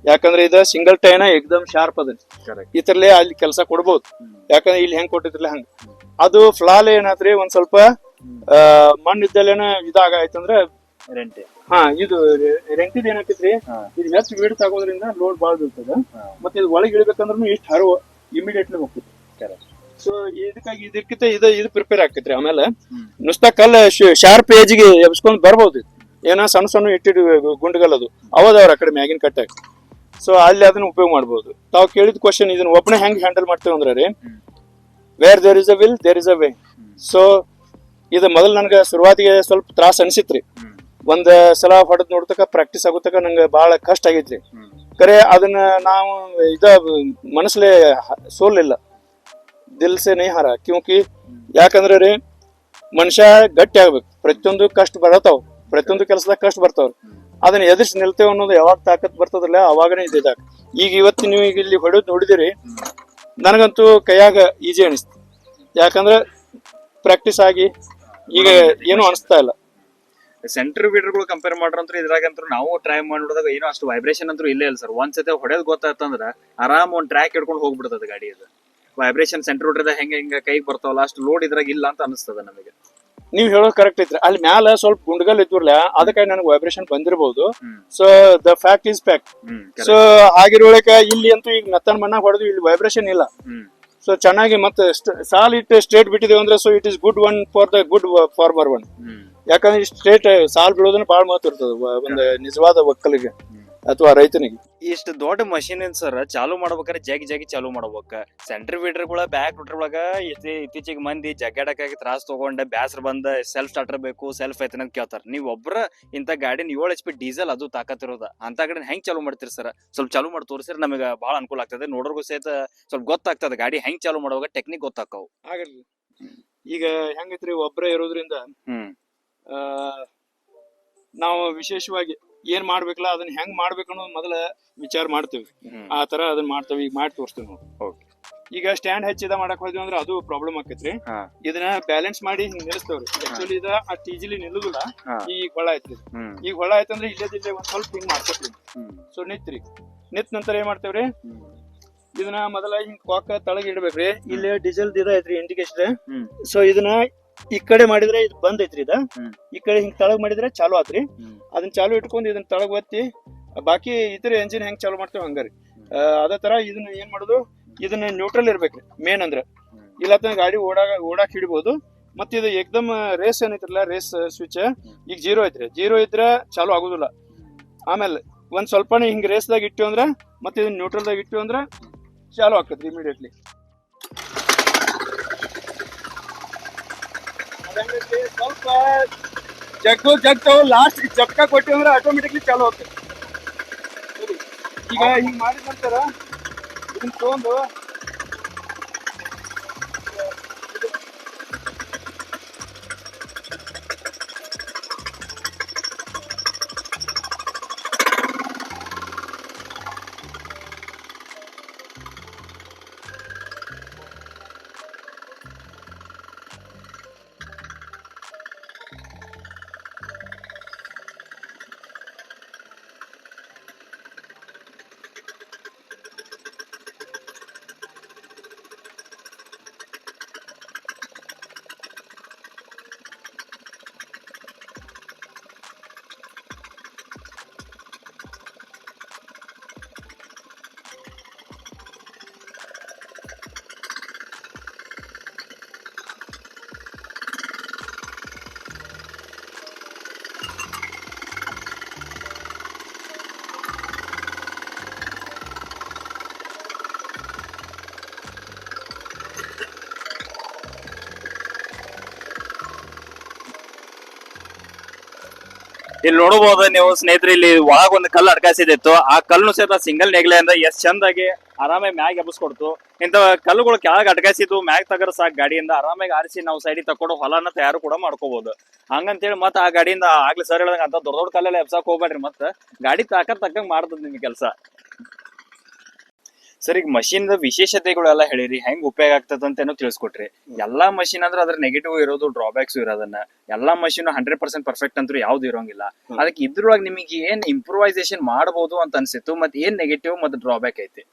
ಯಾಕಂದ್ರೆ ಇದು ಸಿಂಗಲ್ ಟೈನ ಏಕದಮ್ ಶಾರ್ಪ್ ಅದ, ಇದ್ರಲ್ಲೇ ಅಲ್ಲಿ ಕೆಲಸ ಕೊಡ್ಬೋದು. ಯಾಕಂದ್ರೆ ಇಲ್ಲಿ ಹೆಂಗ್ ಕೊಟ್ಟಿದ್ರಲ್ಲ ಹಂಗ ಅದು ಫ್ಲಾಲ್ ಏನಾದ್ರಿ ಒಂದ್ ಸ್ವಲ್ಪ ಮಣ್ಣು ಇದ್ದಲ್ಲೇನ ಇದಾಗೈತಂದ್ರ ಇದು ರೆಂಟಿದ್ ಏನಾಕೈತ್ರಿ, ಇದು ಹೆಚ್ಚು ವೀಡ್ ತಗೋದ್ರಿಂದ ಲೋಡ್ ಬಾಳ್ ಬೀಳ್ತದ. ಮತ್ತೆ ಇದು ಒಳಗೆ ಇಳ್ಬೇಕಂದ್ರೂ ಇಷ್ಟು ಹರಿವು ಇಮಿಡಿಯೇಟ್ಲಿ ಹೋಗ್ತೈತಿ. ಸೊ ಇದಕ್ಕಾಗಿ ಇದಕ್ಕಿಂತ ಇದು ಪ್ರಿಪೇರ್ ಆಕೈತ್ರಿ. ಆಮೇಲೆ ನುಸ್ತಾ ಕಲ್ಲು ಶಾರ್ಪ್ ಏಜ್ಗೆ ಎಬ್ಸ್ಕೊಂಡ್ ಬರ್ಬೋದು. ಏನೋ ಸಣ್ಣ ಸಣ್ಣ ಇಟ್ಟಿಡ್ ಗುಂಡ್ಗಲ್ಲದು ಅವದವ್ರ ಆ ಕಡೆ ಮ್ಯಾಗಿನ ಕಟ್ಟಾಗ. ಸೊ ಅಲ್ಲಿ ಅದನ್ನ ಉಪಯೋಗ ಮಾಡ್ಬೋದು. ತಾವ್ ಕೇಳಿದ ಕ್ವಶನ್ ಇದನ್ನ ಒಬ್ಬನೇ ಹೆಂಗ್ ಹ್ಯಾಂಡಲ್ ಮಾಡ್ತೇವೆ ಅಂದ್ರೆ ರೀ, where there is a will there is a way. So ಇದು ಮೊದಲು ನನ್ಗೆ ಶುರುವಾತಿಗೆ ಸ್ವಲ್ಪ ತ್ರಾಸ ಅನ್ಸಿತ್ರಿ. ಒಂದ್ ಸಲ ಹೊಡೆದ್ ನೋಡ್ತಕ ಪ್ರಾಕ್ಟೀಸ್ ಆಗೋತಕ ನಂಗೆ ಬಹಳ ಕಷ್ಟ ಆಗೈತ್ರಿ. ಕರೆ ಅದನ್ನ ನಾವು ಮನಸ್ಸಲ್ಲೇ ಸೋಲಿಲ್ಲ, ದಿಲ್ ಸೆ ನೈ ಹಾರ. ಕ್ಯೂಂಕಿ ಯಾಕಂದ್ರೆ ರೀ ಮನುಷ್ಯ ಗಟ್ಟಿ ಆಗ್ಬೇಕು. ಪ್ರತಿಯೊಂದು ಕಷ್ಟ ಬರತಾವ್, ಪ್ರತಿಯೊಂದು ಕೆಲಸದಾಗ ಕಷ್ಟ ಬರ್ತಾವ್ರಿ. ಅದನ್ನ ಎದುರಿಸಿ ನಿಲ್ತೇವೆ ಅನ್ನೋದು ಯಾವಾಗ ತಾಕತ್ ಬರ್ತದಲ್ಲ ಅವಾಗನೇ ಇದ್ದಾಗ. ಈಗ ಇವತ್ತು ನೀವು ಈಗ ಇಲ್ಲಿ ಹೊಡೆದ್ ನೋಡಿದಿರಿ, ನನಗಂತೂ ಕೈಯಾಗ ಈಜಿ ಅನಿಸ್ತು. ಯಾಕಂದ್ರೆ ಪ್ರಾಕ್ಟೀಸ್ ಆಗಿ ಈಗ ಏನು ಅನಿಸ್ತಾ ಇಲ್ಲ. ಸೆಂಟರ್ ಬೀಡರ್ಗಳು ಕಂಪೇರ್ ಮಾಡ್ರಂತ್ರ ಇದ್ರಾಗಂತೂ ನಾವು ಟ್ರೈ ಮಾಡಿದಾಗ ಏನೋ ಅಷ್ಟು ವೈಬ್ರೇಷನ್ ಅಂತೂ ಇಲ್ಲೇ ಇಲ್ಲ ಸರ್. ಒಂದ್ಸತಿ ಹೊಡೆದ್ ಗೊತ್ತಾಯ್ತಂದ್ರ ಆರಾಮ್ ಒಂದ್ ಟ್ರ್ಯಾಕ್ ಹಿಡ್ಕೊಂಡು ಹೋಗ್ಬಿಡ್ತದ ಗಾಡಿ. ಅದು ವೈಬ್ರೇಷನ್ ಸೆಂಟರ್ ಬೀಡರ್ದ ಹೆಂಗ ಕೈಗೆ ಬರ್ತಾವಲ್ಲ ಅಷ್ಟು ಲೋಡ್ ಇದ್ರಾಗ ಇಲ್ಲ ಅಂತ ಅನಿಸ್ತದ ನಮಗೆ. ನೀವ್ ಹೇಳೋದು ಕರೆಕ್ಟ್ ಐತ್ರಿ. ಅಲ್ಲಿ ಮ್ಯಾಲ ಸ್ವಲ್ಪ ಗುಂಡ್ಗಲ್ ಇದ್ರಲ್ಲ ಅದಕ್ಕೆ ನನಗೆ ವೈಬ್ರೇಷನ್ ಬಂದಿರಬಹುದು. So the fact is fact. So ಆಗಿರೋಳಕ ಇಲ್ಲಿ ಅಂತೂ ಈಗ ನತ್ತನ್ ಮಣ್ಣಾಗ ಹೊಡೆದು ಇಲ್ಲಿ ವೈಬ್ರೇಷನ್ ಇಲ್ಲ. ಸೊ ಚೆನ್ನಾಗಿ ಮತ್ತೆ ಸಾಲ್ ಇಟ್ಟು ಸ್ಟ್ರೇಟ್ ಬಿಟ್ಟಿದೇವೆ ಅಂದ್ರೆ so it is good one for the good farmer one. ಯಾಕಂದ್ರೆ ಈ ಸ್ಟ್ರೇಟ್ ಸಾಲ್ ಬಿಡೋದನ್ನ ಬಹಳ ಮಹತ್ವ ಇರ್ತದೆ ಒಂದು ನಿಜವಾದ ಒಕ್ಕಲಿಗೆ ಅಥವಾ ರೈತನಿಗೆ. ಇಷ್ಟು ದೊಡ್ಡ ಮಷೀನ್ ಸರ್ ಚಾಲು ಮಾಡ್ಬೇಕಾದ್ರೆ ಜಗಿ ಚಾಲು ಮಾಡ್ಬೇಕ. ಸೆಂಟರ್ ಬೀಡರ್ಗಳ ಬ್ಯಾಕ್ ರೂಟರ್ ಒಳಗ ಇತ್ತೀಚಿಗೆ ಮಂದಿ ಜಗ್ಗಾಡಕ್ಕಾಗಿ ತ್ರಾಸ್ ತಗೊಂಡ ಬ್ಯಾಸರ್ ಬಂದ ಸೆಲ್ಫ್ ಸ್ಟಾರ್ಟರ್ ಬೇಕು, ಸೆಲ್ಫ್ ಐತನ ಕೇಳ್ತಾರ. ನೀವ್ ಒಬ್ರ ಇಂತ ಗಾಡಿನ 7 HP ಡೀಸೆಲ್ ಅದು ತಾಕತ್ತಿರೋದ ಅಂತ ಗಾಡಿನ ಹೆಂಗ್ ಚಾಲು ಮಾಡ್ತೀರಿ ಸರ್? ಸ್ವಲ್ಪ ಚಾಲು ಮಾಡಿ ತೋರಿಸಿದ್ರೆ ನಮಗೆ ಬಹಳ ಅನುಕೂಲ ಆಗ್ತದೆ. ನೋಡ್ರಿಗೂ ಸಹಿತ ಸ್ವಲ್ಪ ಗೊತ್ತಾಗ್ತದೆ ಗಾಡಿ ಹೆಂಗ್ ಚಾಲು ಮಾಡುವಾಗ ಟೆಕ್ನಿಕ್ ಗೊತ್ತಾಕವು. ಆಗಲ್ರಿ ಈಗ ಹೆಂಗೈತ್ರಿ ಒಬ್ರೇ ಇರೋದ್ರಿಂದ ನಾವು ವಿಶೇಷವಾಗಿ ಏನ್ ಮಾಡ್ಬೇಕಲ್ಲ ಅದನ್ನ ಹೆಂಗ್ ಮಾಡ್ಬೇಕು ಅನ್ನೋದು ಮೊದಲ ವಿಚಾರ ಮಾಡ್ತೇವಿ. ಆ ತರ ಅದನ್ನ ಮಾಡ್ತೇವೆ. ಈಗ ಮಾಡಿ ತೋರಿಸ್ತೇವೆ ನಾವು. ಈಗ ಸ್ಟ್ಯಾಂಡ್ ಹಚ್ಚಿದ ಮಾಡಕ್ ಹೋದ್ವಿ ಅಂದ್ರೆ ಅದು ಪ್ರಾಬ್ಲಮ್ ಆಕೈತ್ರಿ. ಇದನ್ನ ಬ್ಯಾಲೆನ್ಸ್ ಮಾಡಿ ಹಿಂಗ್ ನಿಲ್ಲಿಸ್ತೇವ್ರಿ. ಆಕ್ಚುಲಿ ಇದ ಅಷ್ಟ್ ಈಜಿಲಿ ನಿಲ್ಲುದಿಲ್ಲ. ಈಗ ಹೊಳ ಐತ್ರಿ, ಈಗ ಹೊಳ ಆಯ್ತಂದ್ರೆ ಇಲ್ಲೇ ಒಂದ್ ಸ್ವಲ್ಪ ಹಿಂಗ್ ಮಾಡ್ಕೊತೀವಿ. ಸೊ ನಿತ್ ನಂತರ ಏನ್ ಮಾಡ್ತೇವ್ರಿ, ಇದನ್ನ ಮೊದಲ ಹಿಂಗ್ ಕಾಕ ತಳಗ ಇಡ್ಬೇಕ್ರಿ. ಇಲ್ಲಿ ಡೀಸೆಲ್ ಇದ ಐತ್ರಿ ಇಂಡಿಕೇಶನ್. ಸೊ ಇದನ್ನ ಈ ಕಡೆ ಮಾಡಿದ್ರೆ ಇದು ಬಂದ್ ಐತ್ರಿ. ಇದ ಈ ಕಡೆ ಹಿಂಗ್ ತಳಗ್ ಮಾಡಿದ್ರೆ ಚಾಲು ಆತ್ರಿ. ಅದನ್ನ ಚಾಲು ಇಟ್ಕೊಂಡ್ ಇದನ್ನ ತಳಗ್ ಒತ್ತಿ ಬಾಕಿ ಇತರ ಎಂಜಿನ್ ಹೆಂಗ್ ಚಾಲು ಮಾಡ್ತೇವೆ ಹಂಗಾರಿ ಅದೇ ತರ ಇದನ್ನ ಏನ್ ಮಾಡುದು, ಇದನ್ನ ನ್ಯೂಟ್ರಲ್ ಇರ್ಬೇಕ್ರಿ ಮೇನ್ ಅಂದ್ರ. ಇಲ್ಲ ಗಾಡಿ ಓಡಾಕ್ ಹಿಡಿಬಹುದು. ಮತ್ತೆ ಇದು ಏಕದಮ್ ರೇಸ್ ಏನೈತ್ರಲ್ಲ, ರೇಸ್ ಸ್ವಿಚ್ ಈಗ 0 ಐತ್ರಿ. 0 ಇದ್ರ ಚಾಲು ಆಗುದಿಲ್ಲ. ಆಮೇಲೆ ಒಂದ್ ಸ್ವಲ್ಪನೇ ಹಿಂಗ್ ರೇಸ್ದಾಗ ಇಟ್ಟು ಅಂದ್ರ ಮತ್ತೆ ಇದನ್ನ ನ್ಯೂಟ್ರಲ್ದಾಗ ಇಟ್ಟು ಅಂದ್ರ ಚಾಲು ಆಕತ್ರಿ ಇಮಿಡಿಯೇಟ್ಲಿ. ಸ್ವಲ್ಪ ಜಗ್ತಾವ ಲಾಸ್ಟ್ ಜಟ್ಕ ಕೊಟ್ಟಿವಿ ಅಂದ್ರೆ ಆಟೋಮೆಟಿಕ್ಲಿ ಚಾಲು ಆಗ್ತದೆ. ಈಗ ಹಿಂಗ್ ಮಾಡಿದ ನಂತರ ಇದನ್ನ ತಗೊಂಡು ಇಲ್ಲಿ ನೋಡಬಹುದು ನೀವು ಸ್ನೇಹಿತರೆ, ಇಲ್ಲಿ ಒಳಗ್ ಒಂದು ಕಲ್ಲು ಅಡ್ಕಾಸಿದಿತ್ತು. ಆ ಕಲ್ಲು ಸಹಿತ ಸಿಂಗಲ್ ನೆಗ್ಲೆಯಿಂದ ಎಷ್ಟ್ ಚಂದಾಗಿ ಆರಾಮಾಗಿ ಮ್ಯಾಗ್ ಎಬ್ಬಿಸ್ಕೊಡ್ತು. ಇಂತ ಕಲ್ಲುಗಳು ಕೆಳಗ್ ಅಡ್ಕಾಸಿದ್ವು, ಮ್ಯಾಗ್ ತಗರ ಸಾಕ್ ಗಾಡಿಯಿಂದ ಆರಾಮಾಗಿ ಆರಿಸಿ ನಾವು ಸೈಡಿಗೆ ತಕೊಂಡು ಹೊಲನ ತಯಾರು ಕೂಡ ಮಾಡ್ಕೋಬಹುದು. ಹಂಗಂತೇಳಿ ಮತ್ತೆ ಆ ಗಾಡಿಯಿಂದ ಆಗ್ಲಿ ಸರ್ ಹೇಳ್ದಂಗ ಅಂತ ದೊಡ್ಡ ದೊಡ್ಡ ಕಲ್ಲೆಲ್ಲ ಎಬ್ಸಕ್ ಹೋಗ್ಬೇಡ್ರಿ. ಮತ್ತೆ ಗಾಡಿ ತಕ್ಕಂಗ್ ಮಾಡ್ತದ ನಿಮ್ ಕೆಲಸ. ಸರ್, ಈಗ ಮಷಿನ್ ವಿಶೇಷತೆಗಳೆಲ್ಲ ಹೇಳಿರಿ, ಹೆಂಗ್ ಉಪಯೋಗ ಆಗ್ತದ ಅಂತೇನೋ ತಿಳಿಸ್ಕೊಟ್ರಿ. ಎಲ್ಲಾ ಮಷಿನ್ ಅಂದ್ರೆ ಅದ್ರ ನೆಗೆಟಿವ್ ಇರೋದು, ಡ್ರಾಬ್ಯಾಕ್ಸ್ ಇರೋದನ್ನ. ಎಲ್ಲಾ ಮಷಿನ್ 100% ಪರ್ಫೆಕ್ಟ್ ಅಂತೂ ಯಾವ್ದು ಇರೋಂಗಿಲ್ಲ. ಅದಕ್ಕೆ ಇದ್ರೊಳಗೆ ನಿಮಗೆ ಏನ್ ಇಂಪ್ರೂವೈಸೇಷನ್ ಮಾಡಬಹುದು ಅಂತ ಅನ್ಸಿತ್ತು, ಮತ್ತೆ ಏನ್ ನೆಗೆಟಿವ್ ಮತ್ತೆ ಡ್ರಾಬ್ಯಾಕ್ ಐತಿ?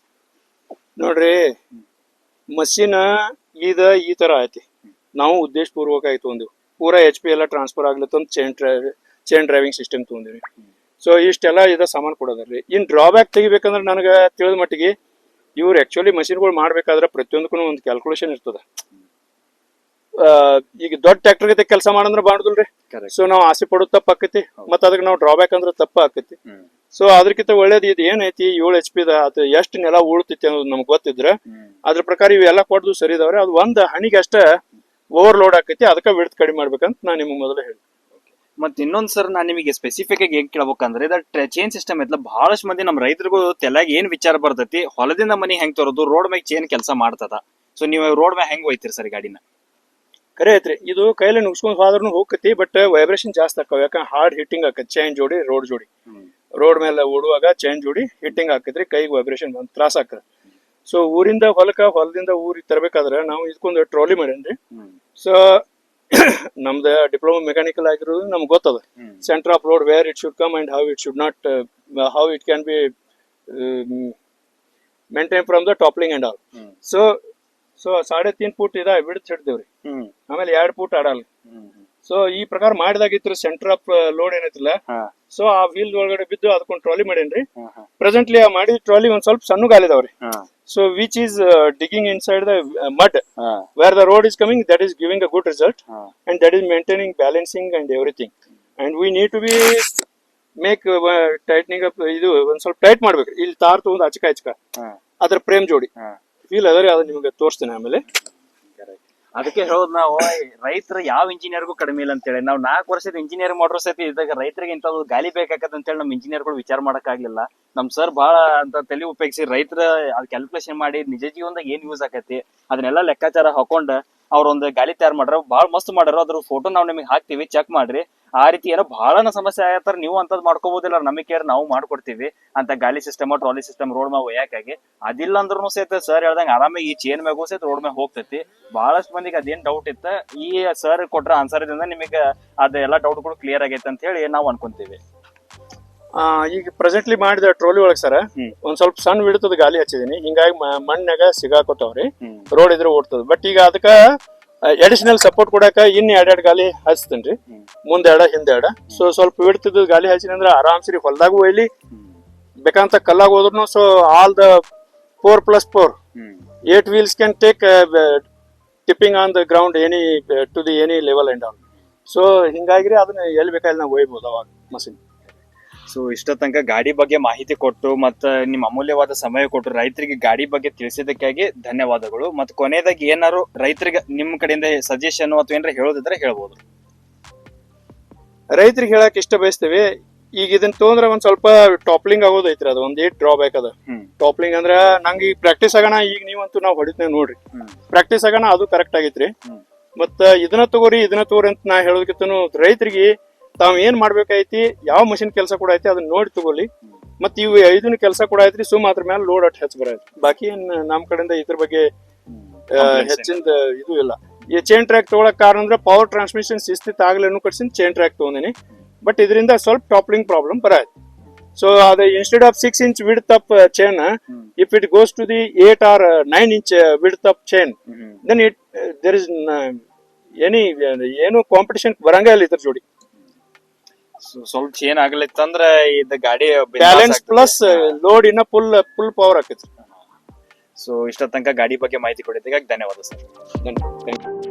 ನೋಡ್ರಿ, ಮಷಿನ್ ಈ ತರ ಐತಿ. ನಾವು ಉದ್ದೇಶ ಪೂರ್ವಕ ಆಯ್ತು ತೊಗೊಂಡಿವಿ. ಪೂರಾ HP ಎಲ್ಲ ಟ್ರಾನ್ಸ್ಫರ್ ಆಗ್ಲತ್ತ ಚೈನ್ ಡ್ರೈವಿಂಗ್ ಸಿಸ್ಟಮ್ ತೊಗೊಂಡಿವಿ. ಸೊ ಇಷ್ಟೆಲ್ಲ ಸಾಮಾನು ಕೊಡೋದ್ರಿ. ಇನ್ ಡ್ರಾಬ್ಯಾಕ್ ತೆಗಿಬೇಕಂದ್ರೆ ನನಗೆ ತಿಳಿದ ಮಟ್ಟಿಗೆ ಇವ್ರು ಆಕ್ಚುಲಿ ಮಷಿನ್ಗಳು ಮಾಡ್ಬೇಕಾದ್ರೆ ಪ್ರತಿಯೊಂದಕ್ಕೂ ಒಂದು ಕ್ಯಾಲ್ಕುಲೇಷನ್ ಇರ್ತದ. ಈಗ ದೊಡ್ಡ ಟ್ರ್ಯಾಕ್ಟರ್ ಗತೆ ಕೆಲಸ ಮಾಡಂದ್ರೆ ಬಾಡುದಿಲ್ರಿ. ಸೊ ನಾವು ಆಸೆ ಪಡೋದು ತಪ್ಪ ಆಕತಿ, ಮತ್ತ ಅದಕ್ಕೆ ನಾವು ಡ್ರಾಬ್ಯಾಕ್ ಅಂದ್ರೆ ತಪ್ಪ ಆಕತಿ. ಸೊ ಅದಕ್ಕಿಂತ ಒಳ್ಳೇದು ಇದು ಏನೈತಿ, 7 HP ಅದು ಎಷ್ಟು ನೆಲ ಉಳ್ತೈತಿ ಅನ್ನೋದು ನಮ್ಗೆ ಗೊತ್ತಿದ್ರೆ ಅದ್ರ ಪ್ರಕಾರ ಇವೆಲ್ಲ ಕೊಡ್ದು ಸರಿ ಇದಾವ್ರೆ. ಅದು ಒಂದ್ ಹಣಿಗೆ ಅಷ್ಟ ಓವರ್ಲೋಡ್ ಆಕೈತಿ, ಅದಕ್ಕೆ ವಿಡ್ತ್ ಕಡಿಮೆ ಮಾಡ್ಬೇಕಂತ ನಾನು ನಿಮ್ಗೆ ಮೊದಲೇ ಹೇಳಿ. ಮತ್ ಇನ್ನೊಂದ್ ಸರ್, ನಾನ್ ನಿಮಗೆ ಸ್ಪೆಸಿಫಿಕ್ ಆಗಿ ಏನ್ ಕೇಳ್ಬೇಕಂದ್ರೆ, ಚೈನ್ ಸಿಸ್ಟಮ್ ಐತ್ಲ, ಬಹಳಷ್ಟು ಮಂದಿ ನಮ್ ರೈತರಿಗೂ ತಲೆಯಾಗ ಏನ್ ವಿಚಾರ ಬರ್ತೈತಿ, ಹೊಲದಿಂದ ಮನಿ ಹೆಂಗ್ ತರೋದು, ರೋಡ್ ಮ್ಯಾಗ ಚೈನ್ ಕೆಲಸ ಮಾಡ್ತದ. ಸೊ ನೀವು ರೋಡ್ ಮ್ಯಾಗ ಹೆಂಗ್ ಹೋಯ್ತಿರಿ ಸರ್ ಗಾಡಿನ? ಕರೆ ಐತ್ರಿ, ಇದು ಕೈಲಿ ನುಗ್ಸ್ಕೊಂಡ್ ಹೋದ್ರೂ ಹೋಗತಿ, ಬಟ್ ವೈಬ್ರೇಷನ್ ಜಾಸ್ತಿ ಆಕಾವ. ಯಾಕಂದ್ರೆ ಹಾರ್ಡ್ ಹಿಟ್ಟಿಂಗ್ ಆಕತಿ ಚೈನ್ ಜೋಡಿ ರೋಡ್ ಜೋಡಿ. ರೋಡ್ ಮೇಲೆ ಓಡುವಾಗ ಚೈನ್ ಜೋಡಿ ಹಿಟ್ಟಿಂಗ್ ಆಕತ್ರಿ, ಕೈಗೆ ವೈಬ್ರೇಷನ್ ಬಂದ್ ತ್ರಾಸ ಆಕದ. ಸೊ ಊರಿಂದ ಹೊಲದಿಂದ ಊರಿಗೆ ತರಬೇಕಾದ್ರೆ ನಾವು ಇದಕ್ಕೊಂದು ಟ್ರಾಲಿ ಮಾಡೇನ್ರಿ. ಸೊ ನಮ್ದು ಡಿಪ್ಲೊಮಾ ಮೆಕ್ಯಾನಿಕಲ್ ಆಗಿರೋದು ನಮ್ಗೆ ಗೊತ್ತದ centre of load, where it should come and how it should not, how it can be maintain from the toppling and all. So 3.5 foot ಬಿಡ್ತು ಹಿಡ್ದೇವ್ರಿ, ಆಮೇಲೆ 2 ಫೂಟ್ ಆಡಲ್ಲ. ಸೊ ಈ ಪ್ರಕಾರ ಮಾಡಿದಾಗಿತ್ತು ಸೆಂಟರ್ ಆಫ್ ಲೋಡ್ ಏನೈತಿಲ್ಲ. ಸೊ ಆ ವೀಲ್ ಒಳಗಡೆ ಬಿದ್ದು ಅದಕ್ಕೊಂದು ಟ್ರಾಲಿ ಮಾಡೇನ್ರಿ. ಪ್ರೆಸೆಂಟ್ಲಿ ಆ ಮಾಡಿದ ಟ್ರಾಲಿ ಒಂದ್ ಸ್ವಲ್ಪ ಸಣ್ಣ ಗಾಲಿದಾವ್ರಿ. So which is digging inside the mud where the road is coming, that is giving a good result, and that is maintaining balancing and everything. And we need to be make tightening up, ಇದು ಒಂದ್ ಸ್ವಲ್ಪ ಟೈಟ್ ಮಾಡ್ಬೇಕು. ಇಲ್ಲಿ ತಾರ್ ತಗೊಂಡು ಅಚಕ ಅದ್ರ ಪ್ರೇಮ್ ಜೋಡಿ ವೀಲ್ ಅದರಿ, ಅದು ನಿಮ್ಗೆ ತೋರಿಸ್ತೇನೆ ಆಮೇಲೆ. ಅದಕ್ಕೆ ಹೇಳೋದು, ನಾವು ರೈತರ ಯಾವ ಇಂಜಿನಿಯರ್ಗೂ ಕಡಿಮೆ ಇಲ್ಲ ಅಂತೇಳಿ. ನಾವು 4 ವರ್ಷದ ಇಂಜಿನಿಯರ್ ಮಾಡೋರ್ ಸತಿ ಇದ್ದಾಗ ರೈತರಿಗೆ ಇಂಥದ್ದು ಗಾಲಿ ಬೇಕಾಗತ್ತ ಅಂತೇಳಿ ನಮ್ ಇಂಜಿನಿಯರ್ಗಳು ವಿಚಾರ ಮಾಡಕ್ ಆಗ್ಲಿಲ್ಲ. ನಮ್ ಸರ್ ಬಹಳ ಅಂತ ತಲೆ ಉಪಯೋಗಿಸಿ ರೈತರ ಅದ್ ಕ್ಯಾಲ್ಕುಲೇಷನ್ ಮಾಡಿ ನಿಜ ಜೀವನದಾಗ ಏನ್ ಯೂಸ್ ಆಕತಿ ಅದನ್ನೆಲ್ಲ ಲೆಕ್ಕಾಚಾರ ಹಾಕೊಂಡ್ ಅವ್ರೊಂದ್ ಗಾಲಿ ತಯಾರು ಮಾಡ್ರ, ಬಹಳ ಮಸ್ತ್ ಮಾಡ್ಯಾರ. ಅದ್ರ ಫೋಟೋ ನಾವ್ ನಿಮಗೆ ಹಾಕ್ತಿವಿ, ಚೆಕ್ ಮಾಡ್ರಿ. ಆ ರೀತಿ ಏನೋ ಬಹಳ ಸಮಸ್ಯೆ ಆಗತ್ತಾರ, ನೀವು ಅಂತದ್ ಮಾಡ್ಕೋಬಹುದಿಲ್ಲ, ನಮಗೆ ನಾವು ಮಾಡ್ಕೊಡ್ತೀವಿ ಅಂತ ಗಾಲಿ ಸಿಸ್ಟಮ್, ಟ್ರಾಲಿ ಸಿಸ್ಟಮ್ ರೋಡ್ ಮ್ಯಾಗ ಒಯ್ಯಾಕಾಗಿ. ಅದಿಲ್ಲ ಅಂದ್ರೂ ಸಹಿತ ಸರ್ ಹೇಳ್ದಂಗ ಆರಾಮಾಗಿ ಈ ಚೈನ್ ಮ್ಯಾಗೂ ಸಹಿತ ರೋಡ್ ಮ್ಯಾಗ ಹೋಗ್ತೈತಿ. ಬಹಳಷ್ಟು ಮಂದಿಗೆ ಅದೇನ್ ಡೌಟ್ ಇತ್ತ, ಈ ಸರ್ ಕೊಟ್ರ ಆನ್ಸರ್ ಇಂದ ನಿಮಗೆ ಅದೆಲ್ಲ ಡೌಟ್ಗಳು ಕ್ಲಿಯರ್ ಆಗೈತೆ ಅಂತ ಹೇಳಿ ನಾವು ಅನ್ಕೊಂತೀವಿ. ಈಗ ಪ್ರೆಸೆಂಟ್ಲಿ ಮಾಡಿದ ಟ್ರೋಲಿ ಒಳಗ್ ಸರ್ ಒಂದ್ ಸ್ವಲ್ಪ ಸಣ್ಣ ಬಿಡ್ತದ ಗಾಲಿ ಹಚ್ಚಿದೀನಿ, ಹಿಂಗಾಗಿ ಮಣ್ಣಾಗ ಸಿಗಾಕೋತಾವ್ರಿ, ರೋಡ್ ಇದ್ರೆ ಓಡ್ತದ. ಬಟ್ ಈಗ ಅದಕ್ಕ ಅಡಿಷನಲ್ ಸಪೋರ್ಟ್ ಕೊಡಾಕ ಇನ್ 2 ಗಾಲಿ ಹಚ್ತೇನ್ರಿ, ಮುಂದೆರಡ ಹಿಂದೆರಡ. ಸೊ ಸ್ವಲ್ಪ ಬಿಡ್ತಿದ್ ಗಾಲಿ ಹಚ್ಚಿನ ಅಂದ್ರ ಆರಾಮ್ಸರಿ ಹೊಲ್ದಾಗೂ ಒಯ್ಲಿ, ಬೇಕಂತ ಕಲ್ಲಾಗ ಹೋದ್ರು. So all the 4+4 8 wheels can take tipping on the ground to the any level and all. So ಹಿಂಗಾಗಿರಿ ಅದನ್ನ ಎಲ್ಲಿ ಬೇಕಾದ್ರೆ ನಾವು ಒಯ್ಬೋದು ಅವಾಗ ಮಷಿನ್. ಸೊ ಇಷ್ಟ ತನಕ ಗಾಡಿ ಬಗ್ಗೆ ಮಾಹಿತಿ ಕೊಟ್ಟು ಮತ್ತ ನಿಮ್ಮ ಅಮೂಲ್ಯವಾದ ಸಮಯ ಕೊಟ್ಟು ರೈತರಿಗೆ ಗಾಡಿ ಬಗ್ಗೆ ತಿಳಿಸಿದಕ್ಕಾಗಿ ಧನ್ಯವಾದಗಳು. ಮತ್ ಕೊನೆಯದಾಗಿ ಏನಾರು ರೈತರಿಗೆ ನಿಮ್ಮ ಕಡೆಯಿಂದ ಸಜೆಷನ್ ಅಥವಾ ಏನಾರ ಹೇಳೋದಿದ್ರೆ ಹೇಳ್ಬೋದು. ರೈತರಿಗೆ ಹೇಳಕ್ ಇಷ್ಟ ಬಯಸ್ತೇವೆ, ಈಗ ಇದನ್ನ ತೊಗೊಂಡ್ರೆ ಒಂದ್ ಸ್ವಲ್ಪ ಟಾಪ್ಲಿಂಗ್ ಆಗೋದೈತ್ರಿ. ಅದು ಒಂದ್ ಡ್ರಾಬ್ಯಾಕ್ ಅದ. ಟಾಪ್ಲಿಂಗ್ ಅಂದ್ರ ನಂಗೆ ಈಗ ಪ್ರಾಕ್ಟೀಸ್ ಆಗೋಣ, ಈಗ ನೀವಂತೂ ನಾವ್ ಹೊಡಿತೇವೆ ನೋಡ್ರಿ, ಪ್ರಾಕ್ಟೀಸ್ ಆಗೋಣ ಅದು ಕರೆಕ್ಟ್ ಆಗೈತ್ರಿ. ಮತ್ತ ಇದನ್ನ ತಗೋರಿ ಅಂತ ನಾ ಹೇಳೋದಕ್ಕಿಂತನು ರೈತರಿಗೆ ತಾವ್ ಏನ್ ಮಾಡ್ಬೇಕೈತಿ, ಯಾವ ಮಷಿನ್ ಕೆಲಸ ಕೂಡ ಐತಿ ಅದನ್ನ ನೋಡಿ ತಗೋಲಿ. ಮತ್ ಇವು 5 ಕೆಲಸ ಕೂಡ ಐತ್ರಿ, ಸುಮ್ ಅದ್ರ ಮೇಲೆ ಲೋಡ್ ಅಟ್ ಹೆಚ್ಚ ಬರೈತಿ. ಬಾಕಿ ಏನ್ ನಮ್ ಕಡೆಯಿಂದ ಇದ್ರ ಬಗ್ಗೆ ಹೆಚ್ಚಿಂದ ಇದು ಇಲ್ಲ. ಈ ಚೈನ್ ಟ್ರ್ಯಾಕ್ ತಗೊಳಕ್ ಕಾರಣ ಅಂದ್ರೆ ಪವರ್ ಟ್ರಾನ್ಸ್ಮಿಷನ್ ಶಿಸ್ತಿತ್ ಆಗ್ಲೇನು ಕಟ್ಸಿನ್ ಚೈನ್ ಟ್ರ್ಯಾಕ್ ತಗೊಂಡಿನಿ. ಬಟ್ ಇದರಿಂದ ಸ್ವಲ್ಪ ಟಾಪ್ಲಿಂಗ್ ಪ್ರಾಬ್ಲಮ್ ಬರೈತಿ. ಸೊ ಅದು instead of 6 inch width of chain, if it goes to the 8 or 9 inch width of chain, then there is ಏನು ಕಾಂಪಿಟೇಷನ್ ಬರಂಗ ಇಲ್ಲ ಇದ್ರ ಜೋಡಿ. ಸ್ವಲ್ಪ ಚೇನ್ ಆಗ್ಲಿತ್ತಂದ್ರ ಇದು ಗಾಡಿ ಬ್ಯಾಲೆನ್ಸ್ ಪ್ಲಸ್ ಲೋಡ್ ಇನ್ನ ಫುಲ್ ಪವರ್ ಆಕೈತಿ. ಸೊ ಇಷ್ಟ ತನಕ ಗಾಡಿ ಬಗ್ಗೆ ಮಾಹಿತಿ ಕೊಟ್ಟಿದ್ದಕ್ಕೆ ಧನ್ಯವಾದ ಸರ್. Thank you.